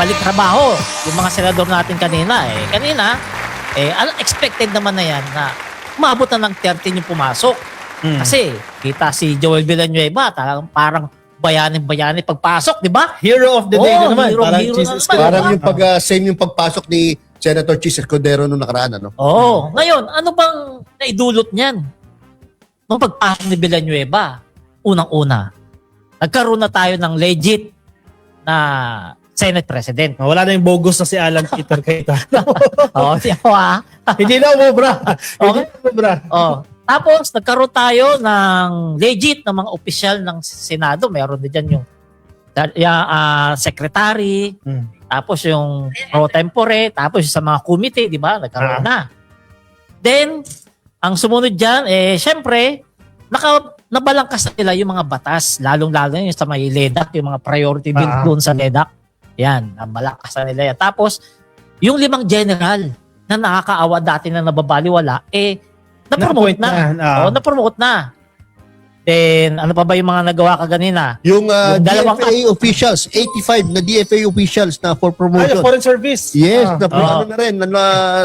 balik trabaho yung mga senador natin kanina. Expected naman na yan na umabot na ng 13 yung pumasok. Kasi kita si Joel Villanueva, parang bayani pagpasok, di ba? Hero of the day na naman. Parang hero Jesus na naman. Christ. Parang yung same yung pagpasok ni Senator Chis Escudero nung nakaraan, ano? Oo. Ngayon, ano bang naidulot niyan? Nung pagpasok ni Villanueva, unang-una, nagkaroon na tayo ng legit na Senate President. Wala na yung bogus na si Alan Peter Cayetano. Oo, siya ko ah. Hindi na umubra. Hindi na umubra. Oh. Tapos, nagkaroon tayo ng legit na mga opisyal ng Senado. Meron din dyan yung secretary, tapos yung pro tempore, tapos sa mga committee, di ba? Nagkaroon na. Then, ang sumunod dyan, syempre, nabalangkas na nila yung mga batas, lalong-lalo yung sa may LEDAC, yung mga priority bill doon sa LEDAC. Yan, nabalangkas na nila yan. Tapos, yung 5 general na nakakaawa dati na nababaliwala, na-promote na. Na-promote na. Then, ano pa ba yung mga nagawa kaganina? Yung dalawang DFA officials, 85 na DFA officials na for promotion. Foreign service. Yes, ano na rin.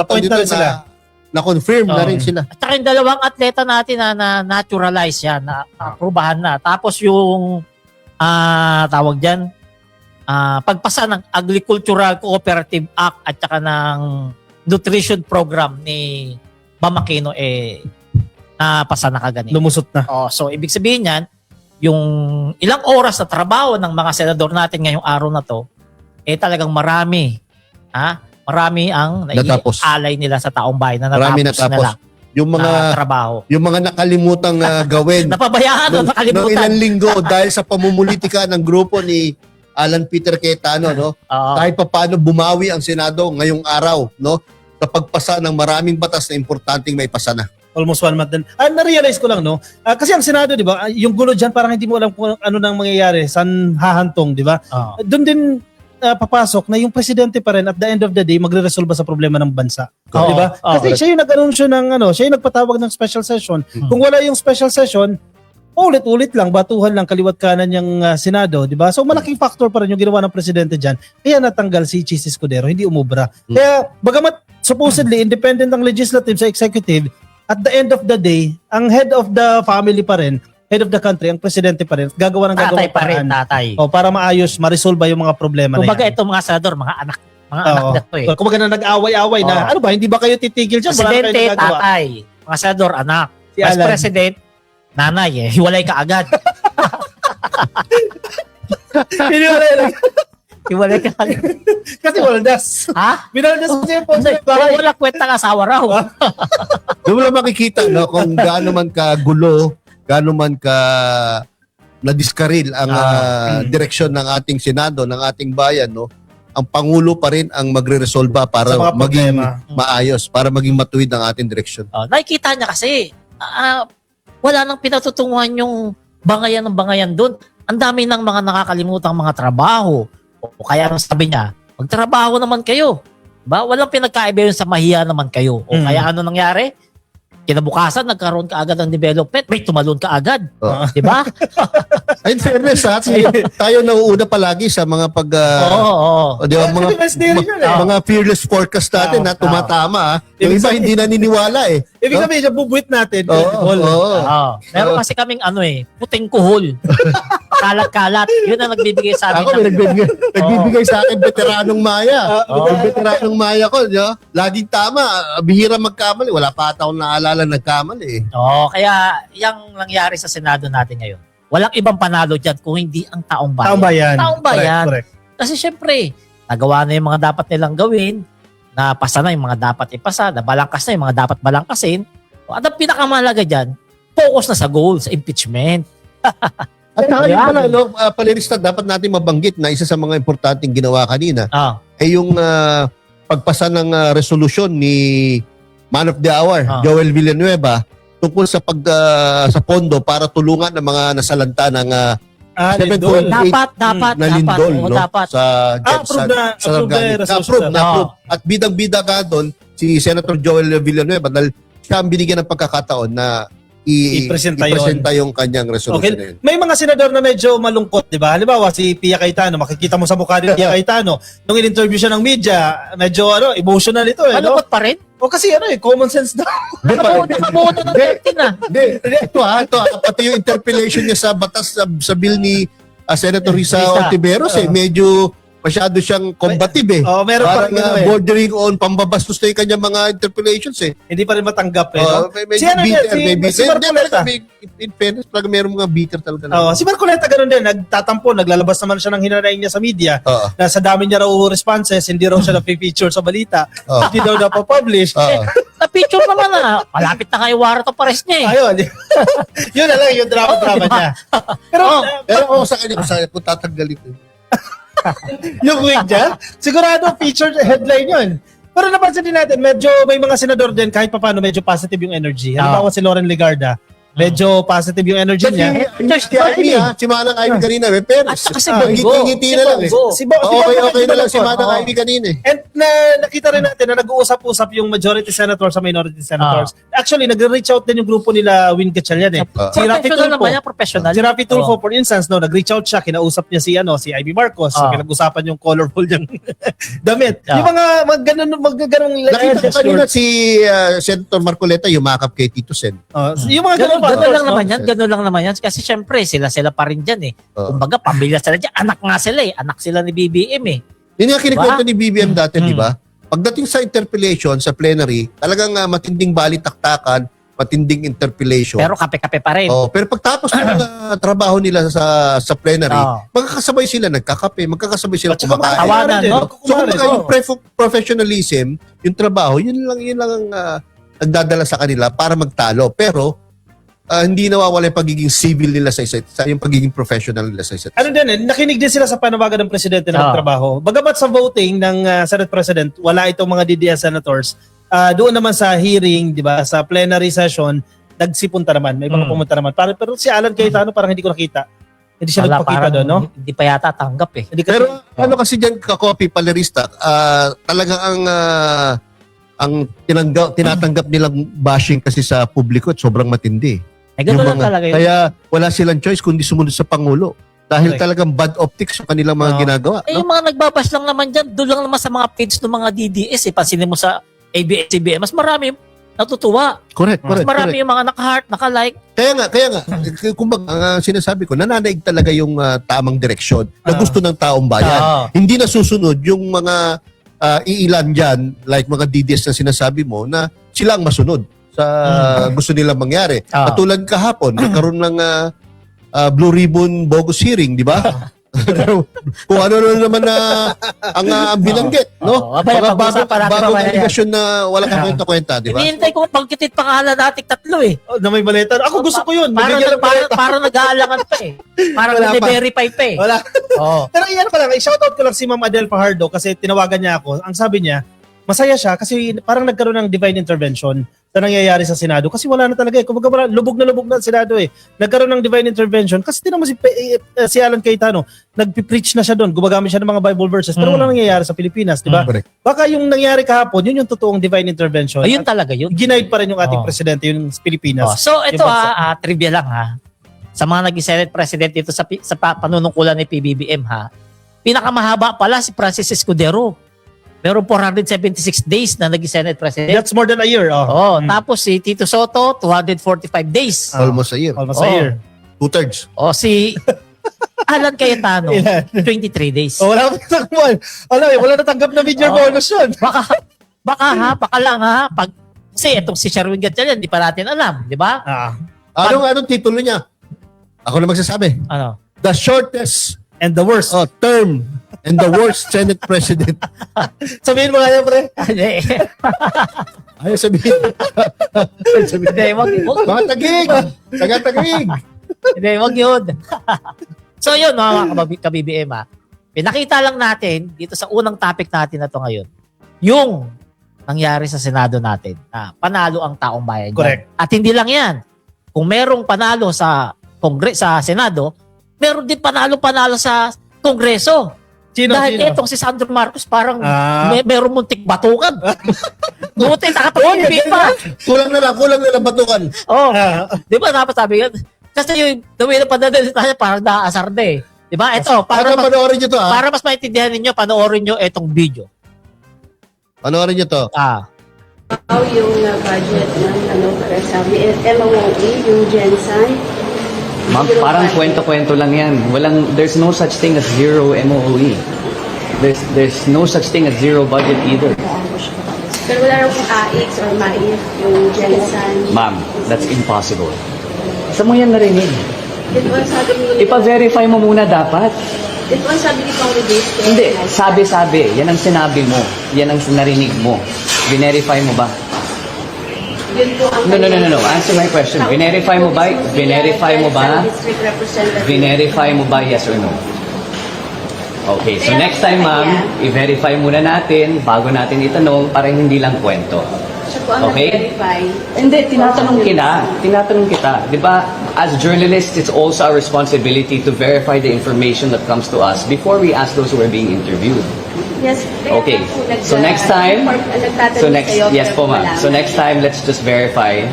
Appoint na rin sila. Na-confirm na rin sila. At saka yung 2 atleta natin na naturalize yan, na aprubahan na. Tapos yung, tawag dyan, pagpasa ng Agricultural Cooperative Act at saka ng Nutrition Program ni Bam Aquino, napasa na kaganina. Lumusot na. So, ibig sabihin yan, yung ilang oras na trabaho ng mga senador natin ngayong araw na to, talagang marami. Marami ang naialay nila sa taong bayan na natapos nila. Yung mga trabaho. Yung mga nakalimutang gawin. Napabayaan, nakalimutan. Nung ilang linggo dahil sa pamumulitika ng grupo ni Alan Peter Cayetano, no? Kahit pa paano bumawi ang Senado ngayong araw, no? Sa pagpasa ng maraming batas na importanteng may pasa na. Almost 1 month din. Na-realize ko lang, no? Kasi ang Senado, di ba, yung gulo dyan, parang hindi mo alam kung ano nang mangyayari, saan hahantong, di ba? Doon din papasok na yung presidente pa rin at the end of the day magre-resolve sa problema ng bansa. Di ba? Kasi siya yung nag-anunsyo ng siya yung nagpatawag ng special session. Kung wala yung special session, ulit-ulit lang, batuhan lang kaliwat kanan yung Senado, di ba? So malaking factor pa rin yung ginawa ng presidente dyan. Kaya natanggal si Chis Escudero, hindi umubra. Kaya bagamat supposedly independent ang legislative sa executive, at the end of the day, ang head of the family pa rin, head of the country, ang presidente pa rin, gagawa ng tatay pa rin, tatay. Para maayos, ma-resolve yung mga problema na yan. Kumbaga itong mga senador, mga anak na to eh. Kumbaga na nag-away-away na, ano ba, hindi ba kayo titigil dyan? Presidente, tatay. Mga senador, anak. Si Vice Alan. President, nanay hiwalay ka agad. Hiwalay ka agad. Kasi waldas. Ha? Binaldas kasi yung Wala kwenta ng asawa raw. Doon mo lang makikita, no, kung gaano man ka gulo, gaano man ka na-diskaril ang direksyon ng ating Senado, ng ating bayan, no? Ang Pangulo pa rin ang magre-resolba para maging maayos, para maging matuwid ang ating direksyon. Nakikita niya kasi, wala nang pinatutunguhan yung bangayan ng bangayan doon. Ang dami ng mga nakakalimutang mga trabaho. O kaya sabi niya, magtrabaho naman kayo. Ba? Walang pinagkaiba yun sa mahiya naman kayo. O kaya ano nangyari? Kinabukasan, nagkaroon ka agad ng development. May tumalon ka agad. Di ba? Ay, in fairness, tayo nauuna palagi sa mga di ba, mga fearless forecast natin na tumatama. Yung iba hindi naniniwala eh. Ibig sabihin, bubuit natin. Meron kasi kaming puting kuhol. Kalat-kalat. Yun ang nagbibigay sa amin. Ako, nagbibigay sa akin veteranong Maya. Yung veteranong Maya ko, laging tama. Bihira magkamali. Wala pa akong naalala nagkamali. Kaya yung nangyari sa Senado natin ngayon, walang ibang panalo dyan kung hindi ang taong bayan. Taong bayan. Correct. Kasi syempre, nagawa na yung mga dapat nilang gawin, napasa na yung mga dapat ipasa, nabalangkas na yung mga dapat balangkasin. At ang pinakamahalaga dyan, focus na sa goal, sa impeachment. At saka yung pala, palirista, dapat natin mabanggit na isa sa mga importanteng ginawa kanina ay yung pagpasa ng resolusyon ni Man of the Hour, Joel Villanueva, tungkol sa sa pondo para tulungan ng mga nasalanta ng lindol. Dapat. na lindol, no? Dapat. Approve na. At bidang-bida ka doon, si Senator Joel Villanueva, dahil siya ang binigyan ng pagkakataon na ipresenta yung kanyang resolution na yun. May mga senador na medyo malungkot, di ba? Halimbawa, si Pia Cayetano, makikita mo sa mukha ni Pia Cayetano, nung in-interview siya ng media, medyo emotional ito eh. Malungkot pa rin? O kasi common sense daw. Nakabuto ng 13 na. Ito pati yung interpellation niya sa batas sa bill ni Senator Risa Ontiveros medyo masyado siyang combative eh. Meron pa rin bordering on pambabastos na yung kanyang mga interpellations eh. Hindi pa rin matanggap eh. Medyo bitter. Si Marcoleta. In fairness, talaga meron mga bitter talaga. Si Marcoleta ganun din. Nagtatampo, naglalabas naman siya ng hinanayin niya sa media. Na sa dami niya raw responses, hindi raw siya na-feature sa balita. Hindi daw na-publish. Na-feature naman na. Malapit na kayo warrant of arrest niya eh. Ayun. Yun na lang yung drama-drama niya. Pero sa kanya, kung tatanggalin ko. Yung wig dyan, sigurado featured headline yun. Pero napansin din natin, medyo may mga senador din kahit papaano medyo positive yung energy. Halimbawa si Loren Legarda, medyo positive yung energy niya. Si Manang Ivy kanina, pero ngiti na lang eh. Okay na lang si Manang Ivy kanina eh. And nakita rin natin na nag-uusap-usap yung majority senators sa minority senators. Actually, nag-reach out din yung grupo nila Win Gatchalian eh. Si Rafi Tulfo. Si Rafi Tulfo, for instance, nag-reach out siya, kinausap niya si Ivy Marcos, pinag-usapan yung colorful niyang damit. Yung mga ganun nakita ko kanina si Senator Marcoleta yumakap kay Tito Sen. Yung mga ganun Ganun lang naman yan. Kasi syempre, sila pa rin dyan eh. Kumbaga, pamilya sila dyan. Anak nga sila eh. Anak sila ni BBM eh. Yun nga kinikwento ni BBM dati, di ba? Pagdating sa interpellation, sa plenary, talagang matinding balitaktakan, matinding interpellation. Pero kape-kape pa rin. Pero pagtapos ng trabaho nila sa plenary, magkakasabay sila nagkakape, magkakasabay sila kumakain. Tawanan, no? So kumbaga yung professionalism, yung trabaho, yun lang ang nagdadala sa kanila para magtalo. Pero hindi nawawala yung pagiging civil nila sa isa't isa, yung pagiging professional nila sa isa't isa. Ano din nakinig din sila sa panawagan ng presidente na magtrabaho. Bagamat sa voting ng Senate President, wala itong mga DDS senators. Doon naman sa hearing, di ba, sa plenary session, nagsipunta naman. May mga pumunta naman. Pero si Alan Cayetano parang hindi ko nakita. Hindi siya nagpakita doon, no? Hindi pa yata tanggap eh. Pero ano kasi dyan, Kakopi Palerista, talagang ang tinatanggap nilang bashing kasi sa publiko at sobrang matindi. Ganun lang talaga yun. Kaya wala silang choice kundi sumunod sa Pangulo. Dahil talagang bad optics yung kanilang mga ginagawa. Yung mga nagbabash lang naman dyan, doon lang naman sa mga page ng mga DDS eh. Pansinin mo sa ABS-CBN, mas marami natutuwa. Correct. Mas marami yung mga naka-heart, naka-like. Kaya nga, kumbaga, ang sinasabi ko, nananaig talaga yung tamang direksyon na gusto ng taong bayan. Hindi nasusunod yung mga iilan dyan, like mga DDS na sinasabi mo, na sila ang masunod sa gusto nilang mangyari. Katulad kahapon, nagkaroon ng Blue Ribbon bogus hearing, di ba? Kung ano naman na ang binanggit, no? Bagong aligasyon na wala kang kwenta-kwenta, di ba? Hinihintay ko pagkitit pangalan nating tatlo eh. Na may baleta. Ako gusto ko yun. Parang nag-aalangan pa eh. Parang nag-verify pa eh. Wala. Pero iyan ko lang, i-shoutout ko lang si Ma'am Adele Fajardo kasi tinawagan niya ako. Ang sabi niya, masaya siya kasi parang nagkaroon ng divine intervention sa nangyayari sa Senado kasi wala na talaga eh. Kumbaga lubog na ang Senado eh. Nagkaroon ng divine intervention kasi tinan mo si Alan Cayetano, nagpi-preach na siya doon, gumagamit siya ng mga Bible verses pero wala nangyayari sa Pilipinas, di ba? Baka yung nangyari kahapon, yun yung totoong divine intervention. Ayun talaga yun. Ginaid pa rin yung ating presidente, yung Pilipinas. So ito trivia lang ha. Sa mga naging Senate President dito sa panunungkulan ni PBBM ha, pinakamahaba pala si Francis Escudero. Meron 476 days na naging Senate President. That's more than a year. Tapos si Tito Soto, 245 days. Almost a year. Almost a year. 2/3. Si Alan Cayetano, 23 days. Wala natanggap na major bonus yun. Baka lang ha. Kasi itong si Sherwin Gatchalian, hindi pa natin alam, di ba? Anong titulo niya? Ako na magsasabi. Ano? The shortest and the worst term and the worst Senate President. Sabihin mo nga yan, pre. Ayaw sabihin. Hindi, wag. Mga tagig. Taga-tagig. Hindi, wag yun. So yun, mga ka-BBM pinakita lang natin dito sa unang topic natin na to ngayon, yung nangyari sa Senado natin na panalo ang taong bayan. Correct. At hindi lang yan. Kung merong panalo sa Senado, meron din panalo sa Kongreso. Dahil itong si Sandro Marcos parang meron muntik batukan. Buti nakapag-ibig pa. Kulang na lang batukan. Oh, di ba dapat sabi yan? Kasi yung the way na panadalita niya parang naaasar na eh. Di ba? Ito, Panoorin nyo to para mas maintindihan ninyo, panoorin nyo itong video. Panoorin nyo to. Yung budget ng para sabi, MOE, yung Gensan. Ma'am, parang kwento-kwento lang yan. There's no such thing as zero MOE. There's no such thing as zero budget either. Pero wala rin kung AX or MAIF, yung Gensan. Ma'am, that's impossible. Saan mo yan narinig? Ito ang sabi ni... Ipa-verify mo muna dapat. Ito ang sabi ni Pang-Release. Hindi, sabi. Yan ang sinabi mo. Yan ang narinig mo. Verify mo ba? Yun po ang... No. Answer my question. Verify mo ba? Verify mo ba? District Representative. Verify mo ba? Yes or no? Okay, so next time ma'am, i-verify muna natin bago natin itanong para hindi lang kwento. Siya po ang Okay? nag-verify. Hindi, tinatanong kita. Di ba, as journalists, it's also our responsibility to verify the information that comes to us before we ask those who are being interviewed. Yes. Okay, so next time, yes po ma'am. So next time, let's just verify.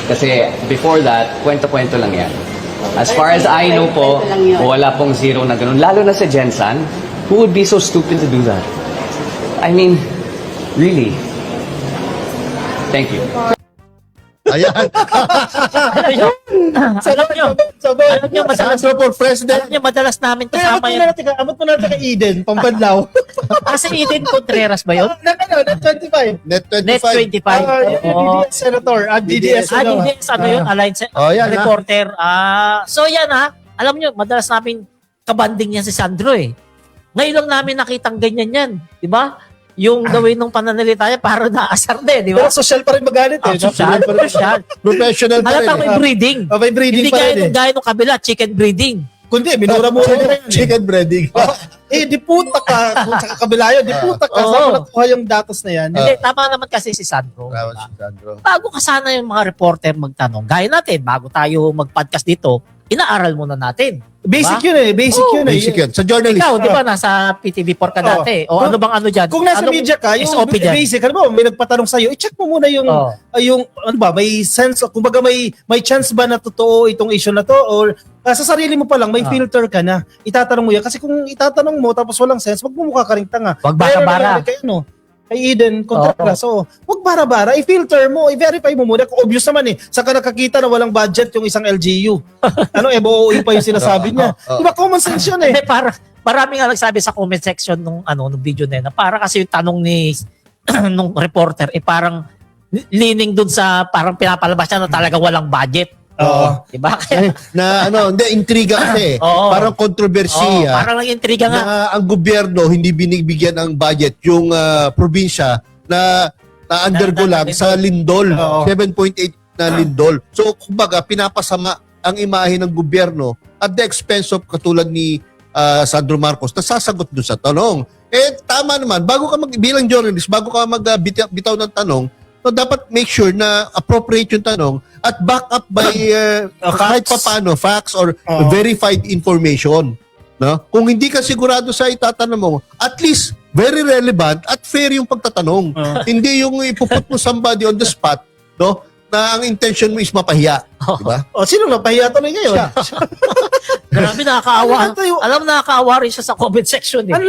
Kasi before that, kwento-kwento lang yan. As far as I know po, wala pong zero na ganun. Lalo na sa Gensan, who would be so stupid to do that? I mean, really. Thank you. Ayan. Alam nyo, madalas, for president. alam nyo, madalas namin kasama yun. Abot mo natin kay Eden, Pambanlaw. Kasi Eden Contreras ba yun? Net 25. Net 25. Net 25. Oo. DDS Senator. DDS. DDS, ano yun? Alliance yan, Reporter. So yan alam nyo, madalas namin kabanding yan si Sandro eh. Ngayon lang namin nakitang ganyan yan. Di ba? Yung the way nung pananalita niya, parang naasar din, di ba? Pero social pa rin magalit eh. Social. Professional pa rin. Halatang may breeding. May breeding Hindi pa rin eh. gaya nung kabila, chicken breeding. Kundi, minura mo rin yan. Chicken breading. Di puta ka. Kung sa kabila yun, di puta ka. Oo. Saan mo nakuha yung datos na yan? Hindi, tama naman kasi si Sandro. Bravo diba? si Sandro. Bago ka sana yung mga reporter magtanong, gaya natin, bago tayo mag-podcast dito, inaaral muna natin. Basic yun eh. Basic yun eh. Basic yun. Sa journalist. Ikaw, di ba, nasa PTV4 ka dati? O ano bang ano dyan? Kung nasa Anong media ka, yung SOP dyan? basic, ano ba, may nagpatanong sa'yo, i-check mo muna yung, ano ba, may sense, kumbaga may chance ba na totoo itong issue na to, or sa sarili mo pa lang, may filter ka na, itatanong mo yan. Kasi kung itatanong mo, tapos walang sense, wag mo mukha ka ring tanga. Wag bara-bara. Kay Eden Contreras. So, wag bara-bara, i-filter mo, i-verify mo muna. Kung obvious naman saka nakakita na walang budget yung isang LGU. MOE pa yung sinasabi niya. Diba, common sense yun eh. Hindi, marami nga nagsabi sa comment section nung video na yun, na para kasi yung tanong ni nung reporter, parang leaning dun sa parang pinapalabas siya na talaga walang budget. Oo. Diba? Hindi, intriga kasi. Oo. Parang kontrobersiya. Parang lang intriga nga. Na ang gobyerno hindi binibigyan ng budget yung probinsya na undergo lang sa lindol. Oo. 7.8 na lindol. So, kumbaga, pinapasama ang imahe ng gobyerno at the expense of katulad ni Sandro Marcos na sasagot doon sa tanong. Tama naman. Bilang journalist, bago ka magbitaw ng tanong, so dapat make sure na appropriate yung tanong at back up by kahit paano facts or verified information. No? Kung hindi ka sigurado sa itatanong mo, at least very relevant at fair yung pagtatanong. Hindi yung ipuput mo somebody on the spot, no? Na ang intention mo is mapahiya. Diba? Sino napahiya tuloy ngayon? Grabe, nakakaawa. Alam, nakakaawa rin siya sa comment section. Eh. Ano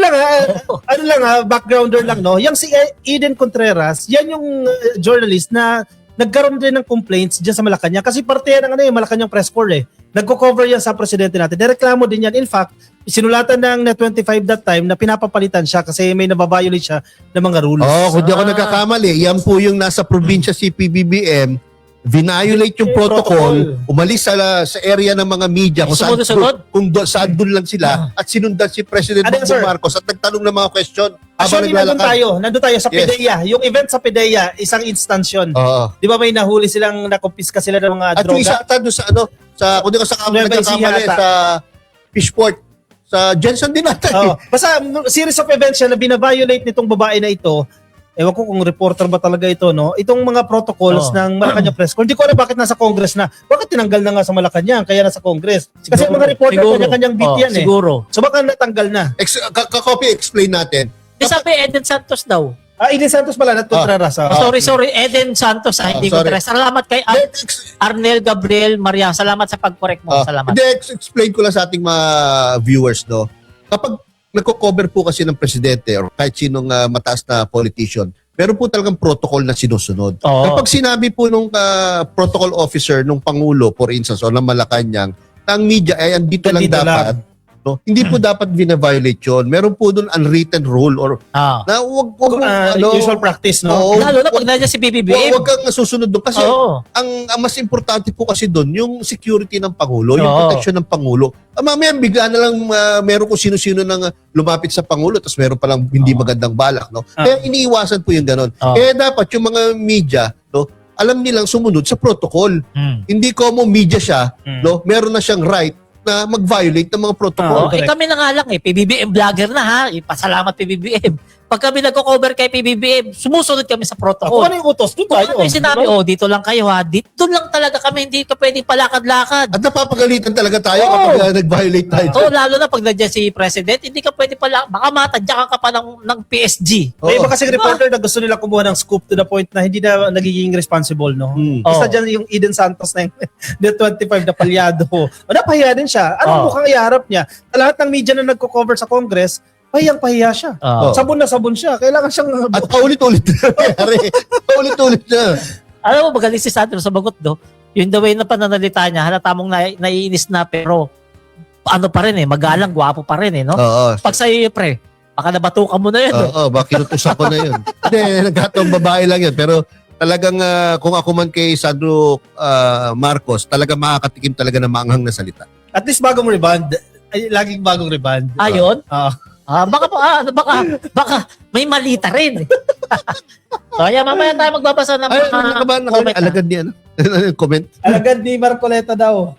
lang backgrounder lang, no? Yung si Eden Contreras, yan yung journalist na nagkaroon din ng complaints dyan sa Malacanang kasi parte yan ng Malacanang press corps eh. Nagko-cover yan sa presidente natin. Nireklamo din yan. In fact, sinulatan ng Net25 that time na pinapapalitan siya kasi may nababiolate siya ng mga rules. Kung di ako nagkakamali, yan po yung nasa probinsya si PBBM, violate yung protocol, umalis sa area ng mga media kung saan doon lang sila at sinundan si President Bongbong Marcos at nagtanong ng mga question habang naglalakad. Nandun tayo sa PDEA. Yung event sa PDEA, isang instance yun. Di ba may nahuli silang, nakumpiska sila ng mga at droga? yung isa ata doon sa kung di ko sa nagkakamali, sa Fishport, sa Jensen din natin. Basta series of events siya na binabiolate nitong babae na ito. ewan ko kung reporter ba talaga ito, no? Itong mga protocols ng Malacanang Press Corps, hindi ko alam bakit nasa Congress na. Bakit tinanggal na nga sa Malacanang, kaya nasa Congress? Kasi Siguro, mga reporter siguro. kanya-kanyang beat yan eh. Siguro. So baka natanggal na. Copy, explain natin. Sabi Eden Santos daw. Eden Santos pala, not Contreras. Sorry, Eden Santos. Hindi ko sorry. Salamat kay Arnel Gabriel Maria. Salamat sa pag-correct mo. Salamat. Hindi, explain ko lang sa ating mga viewers, no? Kapag nagko-cover po kasi ng presidente or kahit sinong mataas na politician, meron po talagang protocol na sinusunod. Oo. Kapag sinabi po nung protocol officer nung Pangulo, for instance, o ng Malacanang, na ang media ay andito lang Andito dapat, no? Hindi po dapat bina-violate yun. Meron po doon unwritten rule or na wag Usual practice, no? Oo, Lalo na pag nandiyan si BBBM. Huwag kang nasusunod doon. Kasi ang mas importante po kasi doon, yung security ng Pangulo, yung protection ng Pangulo. Mamaya bigla na lang meron kung sino-sino nang lumapit sa Pangulo tapos meron palang hindi magandang balak. No? Kaya iniiwasan po yung ganon. Kaya dapat yung mga media, no, alam nilang sumunod sa protocol. Hindi ko mo media siya, no, meron na siyang right na mag-violate ng mga protocol. Kami na nga lang PBBM vlogger na ha. Ipasalamat PBBM. Pag kami nagko-cover kay PBBM, sumusunod kami sa Kung protocol. ano yung utos, doon tayo. Ano yung sinabi, dito lang kayo ha. Dito lang talaga kami, hindi ka pwedeng palakad-lakad. At napapagalitan talaga tayo kapag nag-violate tayo. Lalo na pag nandiyan si President, hindi ka pwede pala, baka matadyakan ka pa ng PSG. May iba kasi reporter na gusto nila kumuha ng scoop to the point na hindi na nagiging responsible, no? Isa dyan yung Eden Santos na yung the 25 na palyado. Napahiya din siya. Anong mukhang iharap niya? Lahat ng media na nagko-cover sa Congress, pahiyang-pahiya siya. Sabon na sabon siya. Kailangan siyang... At paulit-ulit na. Paulit-ulit na. Alam mo, magaling si Sandro sa bagot, do. Yung the way na pananalita niya, halata mong naiinis na, pero ano pa rin magalang, gwapo pa rin no? Pag sa'yo pre, baka nabatukan mo na yun. Baka kinutusan ko na yun. Hindi, nagkataong babae lang yun. Pero talagang kung ako man kay Sandro Marcos, talagang makakatikim talaga ng maanghang na salita. At least bagong rebound. Ay, laging bagong rebound. Ayun? Baka may malita rin. So, mamaya tayo magbabasa ng comment. Alagad niya, comment. Alagad ni Marcoleta daw.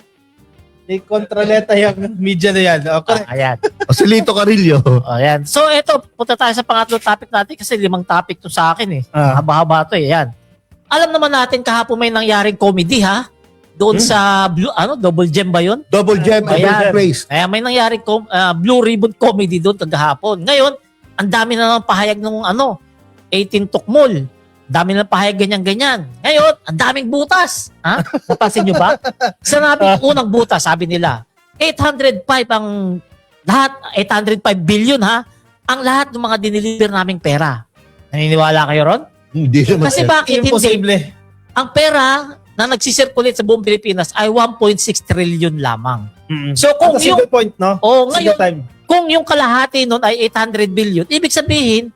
Ni Contraleta yung media na yan. Okay. Ayan. O si Lito Carillo. Ayan. So, eto, punta tayo sa pangatlong topic natin kasi 5 topic to sa akin Haba-haba to Ayan. Alam naman natin kahapon may nangyaring comedy doon sa Double Gem ba yun? Double Gem, Double Praise. Kaya may nangyari Blue Ribbon Comedy doon kagahapon. Ngayon, ang dami na ng pahayag ng 18 Tukmol. Dami na ng pahayag ganyan-ganyan. Ngayon, ang daming butas. Napansin nyo ba? Sinabi unang butas, sabi nila, 805 ang lahat, 805 billion ang lahat ng mga diniliver naming pera. Naniniwala kayo ron? Hindi naman. Kasi bakit hindi? Ang pera na nagsisirculate sa buong Pilipinas ay 1.6 trillion lamang. So kung yung point, no? Ngayon, kung yung kalahati nun ay 800 billion, ibig sabihin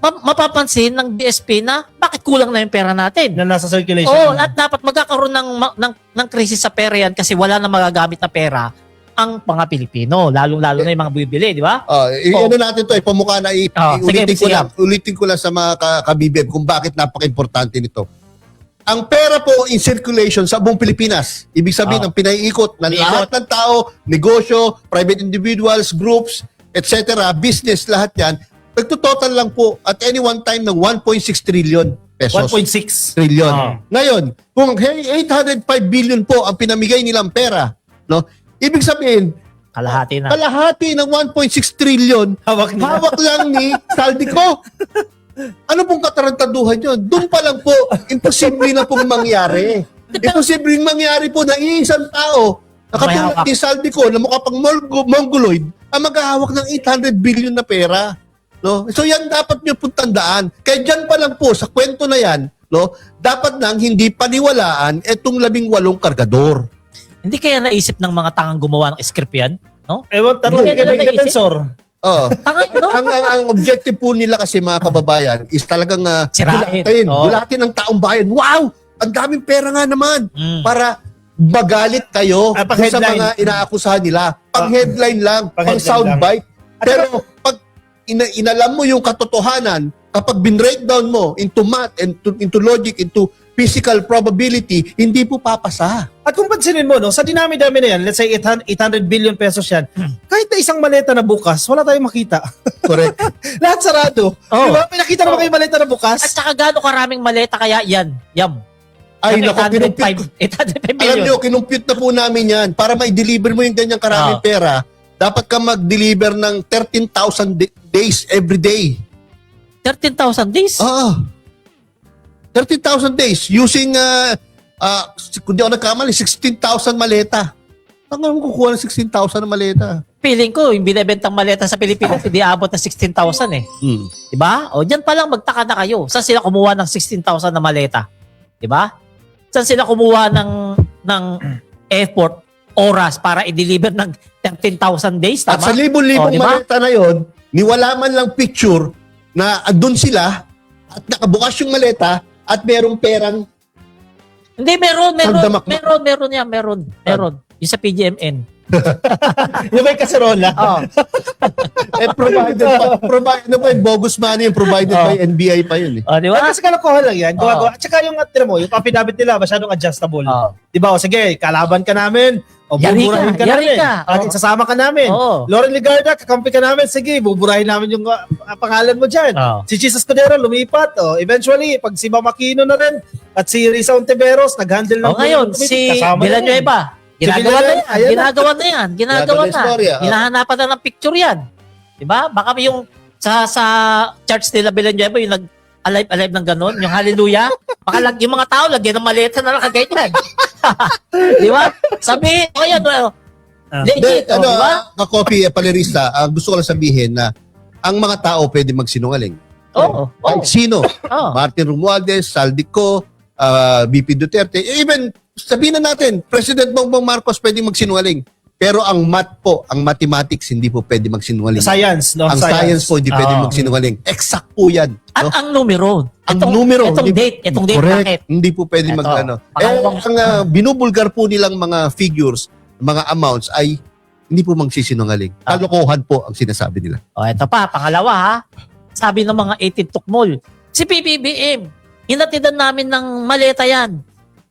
mapapansin ng BSP na bakit kulang na yung pera natin. Na nasa circulation. At dapat magkakaroon ng krisis sa pera yan kasi wala na magagamit na pera ang mga Pilipino, lalong-lalo na yung mga bibili, di ba? Ano natin to, pamukha na ulitin ko lang sa mga kabibib kung bakit napaka-importante nito. Ang pera po in circulation sa buong Pilipinas. Ibig sabihin, ang pinaiikot ng lahat ng tao, negosyo, private individuals, groups, etc., business, lahat yan, nagtutotal lang po at any one time ng 1.6 trillion pesos. 1.6 trillion. Ngayon, kung 805 billion po ang pinamigay nilang pera, no? Ibig sabihin, kalahati ng 1.6 trillion, hawak lang ni Saldico. Ano pong katarantaduhan yun? Doon pa lang po, imposible na pong mangyari. Imposible mangyari po na isang tao, nakatulad ni Saldico, na mukha pang mongoloid, ang maghahawak ng 800 billion na pera. No? So yan dapat nyo pong tandaan. Kaya dyan pa lang po, sa kwento na yan, no, dapat nang hindi paniwalaan itong 18 kargador. Hindi kaya naisip ng mga tangang gumawa ng script yan? No? Tanong kaya defensor. Ang objective po nila kasi mga kababayan is talagang gulatin ng taong bayan. Wow! Ang daming pera nga naman para magalit kayo sa mga inaakusahan nila. Pang-headline lang, pang-soundbite. Pero pag inalam mo yung katotohanan, kapag bin-breakdown mo into math, into logic, into physical probability, hindi po papasa. At kung pansinin mo, no, sa dinami-dami na yan, let's say 800 billion pesos yan, kahit na isang maleta na bukas, wala tayong makita. Correct. Lahat sarado. Oo. Di ba? May nakita naman kayo maleta na bukas. At saka gaano karaming maleta kaya yan? Yam. Ay, Yung naku, kinumpute. 805 Alam billion. nyo, kinumpute na po namin yan. Para ma-deliver mo yung ganyang karaming pera, dapat ka mag-deliver ng 13,000 days every day. 13,000 days? Oo. 13,000 days using, kung di ako nagkamali, 16,000 maleta. Saan ka mo kukuha ng 16,000 na maleta? Feeling ko, yung binibentang maleta sa Pilipinas, hindi abot ng 16,000 eh. Diba? O, dyan pa lang magtaka na kayo. Saan sila kumuha ng 16,000 na maleta? Diba? Saan sila kumuha ng effort, oras para i-deliver ng 13,000 days? Tama? At sa libon-libong diba? maleta na yon, niwala man lang picture na andun sila at nakabukas yung maleta at merong perang. Hindi, meron yan. Meron. Yung sa PGMN. Yung may kaserola. Oo. Provided na pa yung bogus money yung provided by NBI pa yun eh. O, di ba? Kasi kalokohan lang yan. At saka yung, tira mo, yung affidavit nila, masyadong adjustable. Di ba? O sige, kalaban ka namin. O Yari buburahin ka, ka yari namin. ka. Sasama ka namin. Oo. Lauren Ligarda, kakampi ka namin. Sige, buburahin namin yung pangalan mo dyan. Oo. Si Jesus Cordero, lumipat. O, eventually, pag si Mama Aquino na rin, at si Risa Ontiveros, nag-handle ng... O ngayon, si Villanueva, ginagawa na yan. Ginagawa na. Ginagawa na istorya. Hinahanapan na ng picture yan. Diba? Baka yung sa church nila Villanueva, yung nag-alive ng ganon, yung hallelujah, baka yung mga tao, lagyan ng maleta na lang kaganyan. Di ba? Sabi, o yan, legit, Ano, diba? Kakopi, Palerista, gusto ko lang sabihin na ang mga tao pwede magsinungaling. Oo. Kahit sino. Oo. Martin Romualdez, Saldico, VP Duterte, even sabihin na natin, President Bongbong Marcos pwede magsinungaling. Pero ang math po, ang mathematics, hindi po pwede magsinungaling. Science, no? Ang science po, hindi pwede magsinungaling. Exact po yan. At No? ang numero. Itong date, Correct. bracket. Hindi po pwede Ito. mag-ano. Pangalawang- Ang binubulgar po nilang mga figures, mga amounts ay hindi po magsisinungaling. Kalokohan po ang sinasabi nila. O, ito pa, pangalawa ha. Sabi ng mga 18 tukmol, si PBBM, hinatidan namin ng maleta yan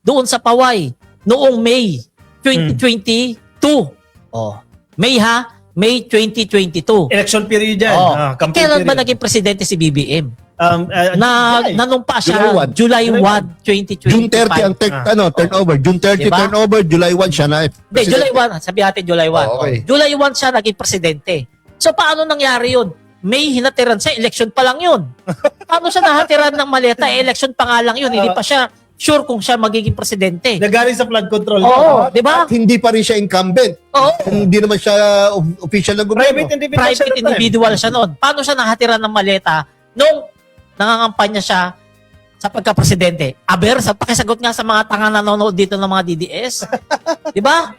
doon sa Paway noong May 2022. May ha? May 2022. Election period yan. Campaign Kailan ba period. naging presidente si BBM? July. Nanumpa siya July 1. July 1, 2025. June 30 ang turnover. June 30 Diba? turnover, July 1 siya na. Hindi, July 1. Sabi natin July 1. Okay. July 1 siya naging presidente. So paano nangyari yun? May hinatiran sa election pa lang yun. Paano siya nahatiran ng maleta? Election pa nga lang yun. Hindi pa siya sure kung siya magiging presidente. Nagaling sa flood control. Oo, di ba? At hindi pa rin siya incumbent. Oo. Hindi naman siya official na gobyerno. Private individual. Private individual siya noon. Paano siya nahatiran ng maleta nung nangangampanya siya sa pagka-presidente? Aber, sa pakisagot nga sa mga tanga nanonood dito ng mga DDS. Di ba?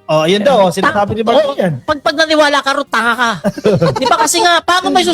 Oh, ayun daw. Sinasabi ni Martin yan. Pag naniwala ka ro, tanga ka. Di ba kasi nga, paano may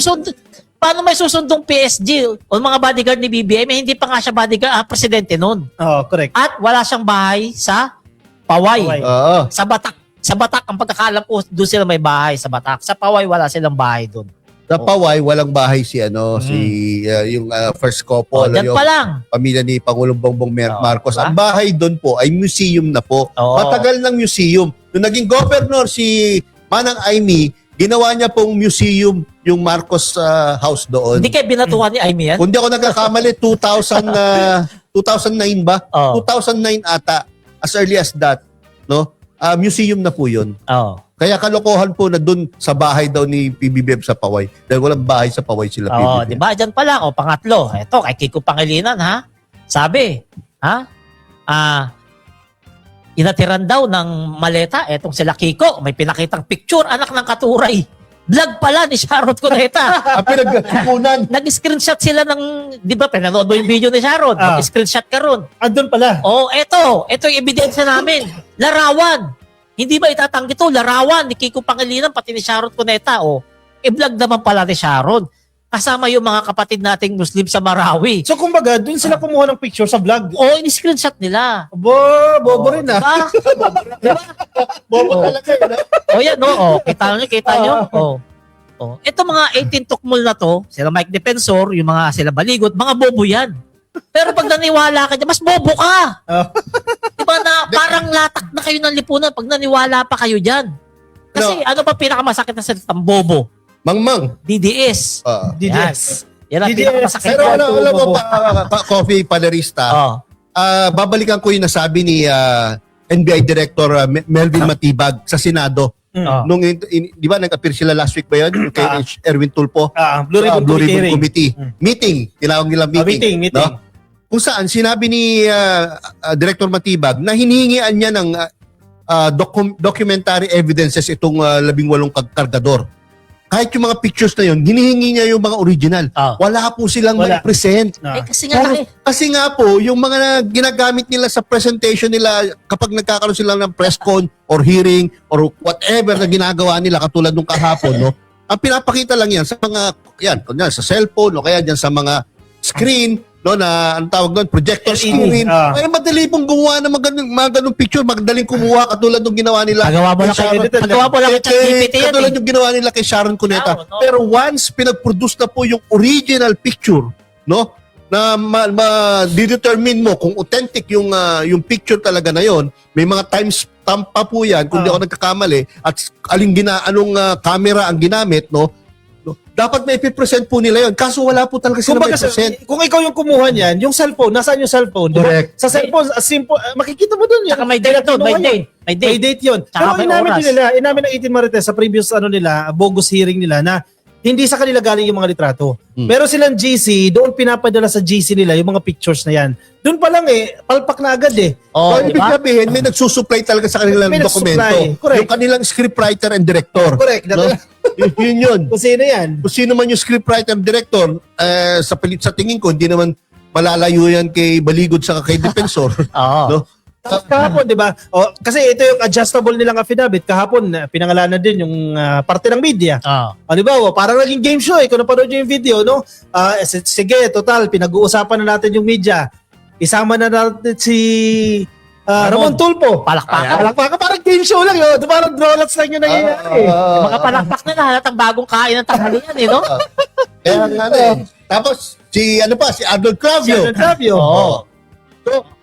susundong PSG o mga bodyguard ni BBM, hindi pa nga siya bodyguard, presidente noon. Oh, correct. At wala siyang bahay sa Paway. Paway. Oo. Sa Batak. Sa Batak, ang pagkakaalam ko, doon sila may bahay sa Batak. Sa Paway, wala silang bahay doon. Sa Paway, walang bahay si yung first couple, Diyan yung pa lang. pamilya ni Pangulong Bongbong Marcos. diba? Ang bahay doon po ay museum na po. Oo. Matagal ng museum. Nung naging governor si Manang Aimee, ginawa niya pong museum yung Marcos House doon. Hindi kayo binatuhan ni Aimee yan? Kung di ako nagkakamali, 2009 ba? Oo. 2009 ata. As early as that. No? Museum na po yun. Oo. Kaya kalokohan po na doon sa bahay daw ni PBBM sa Paway. Dahil walang bahay sa Paway sila Oo, PBBM. di ba? Diyan pa lang. O, pangatlo. Ito, kay Kiko Pangilinan, ha? Sabi, inatiran daw ng maleta, etong sila Kiko, may pinakitang picture, anak ng katuray. Vlog pala ni Sharon Cuneta. Pinagkukunan. Nag-screenshot sila ng, di ba, pinanood mo yung video ni Sharon? Nag-screenshot ka ron. Andun pala. Oh, ito yung ebidensya namin. Larawan. Hindi ba itatanggi to? Larawan ni Kiko Pangilinan, pati ni Sharon Cuneta. Oh, i-vlog naman pala ni Sharon. Kasama yung mga kapatid nating Muslim sa Marawi. So kumbaga, dun sila kumuha ng picture sa vlog. Oh, in-screenshot nila. Bobo rin Diba? Bobo talaga yun. Oh, yan, no? Oh, kita nyo? Oh. Oh, ito mga 18 tukmol na to, sila Mike Defensor, yung mga sila Baligot, mga bobo yan. Pero pag naniwala ka dyan, mas bobo ka. Oh. Diba na parang latak na kayo ng lipunan pag naniwala pa kayo dyan. Kasi ano pa pinakamasakit na salitang bobo? Mangmang. DDS. DDS. Yan ang DDS. pinakamasakit. Pero yan. alam mo pa, Coffee Palerista, Oh. babalikan ko yung nasabi ni NBI Director Melvin Matibag sa Senado. Oh. Nung, di ba, nag-appear sila last week ba yun? Yung kay Erwin Tulpo. Blue Ribbon Committee. Meeting. Tinawag nila meeting. Meeting. No? Kung saan, sinabi ni Director Matibag na hinihingian niya ng documentary evidences itong 18 kargador. Kahit yung mga pictures na yun, hinihingi niya yung mga original. Wala po silang Wala. ma-present. Kasi nga Kasi nga po, yung mga ginagamit nila sa presentation nila kapag nagkakaroon sila ng press con or hearing or whatever na ginagawa nila katulad nung kahapon, no? Ang pinapakita lang yan sa mga, kunyari, sa cellphone o kaya dyan sa mga screen, no, na ang tawag doon, projector LED. screen. Ay, madali pong gumawa ng mga ganung picture, madaling kumuha katulad nung ginawa nila. Pagawa mo lang kay ChatGPT yan. Katulad yung ginawa nila kay Sharon Cuneta. No. Pero once pinag-produce na po yung original picture, no, na ma-determine mo kung authentic yung picture talaga na yon, may mga timestamp pa po yan kung di ako nagkakamali at anong camera ang ginamit, no, dapat may present po nila yon. Kaso wala po talaga sila may present. Kung ikaw yung kumuha niyan, yung cellphone, nasaan yung cellphone? Correct. Sa cellphone, simple, makikita mo doon. Tsaka may date doon, may date. May date yun. Tsaka Pero may inamin oras. nila, inamin ng 18 Marites sa previous nila, bogus hearing nila na hindi sa kanila galing yung mga litrato. Meron silang GC, doon pinapadala sa GC nila yung mga pictures na yan. Doon pa lang palpak na agad Oh, Ibig diba? sabihin, may nagsusupply talaga sa kanilang May dokumento. nagsusupply. Correct. Yung kanilang scriptwriter and director. Correct. No? Yun yun. Kung sino yan? Kung sino man yung scriptwriter and director, sa tingin ko, hindi naman malalayo yan kay Baligod sa kay Defensor. Oo. No? Kahapon, di ba? Kasi ito yung adjustable nilang affidavit. Kahapon, pinangalanan din yung parte ng media. Di ba? Parang naging game show Kung napanood nyo yung video, no? Sige, total, pinag-uusapan na natin yung media. Isama na natin si Ramon Tulpo. Palakpakan. Parang game show lang yun. Parang drawlets lang yun nangyayari. Yung mga palakpak na lahat ang bagong kain ng tanghalian no? Kaya nga Tapos, si Arnold Clavio. Oo. So,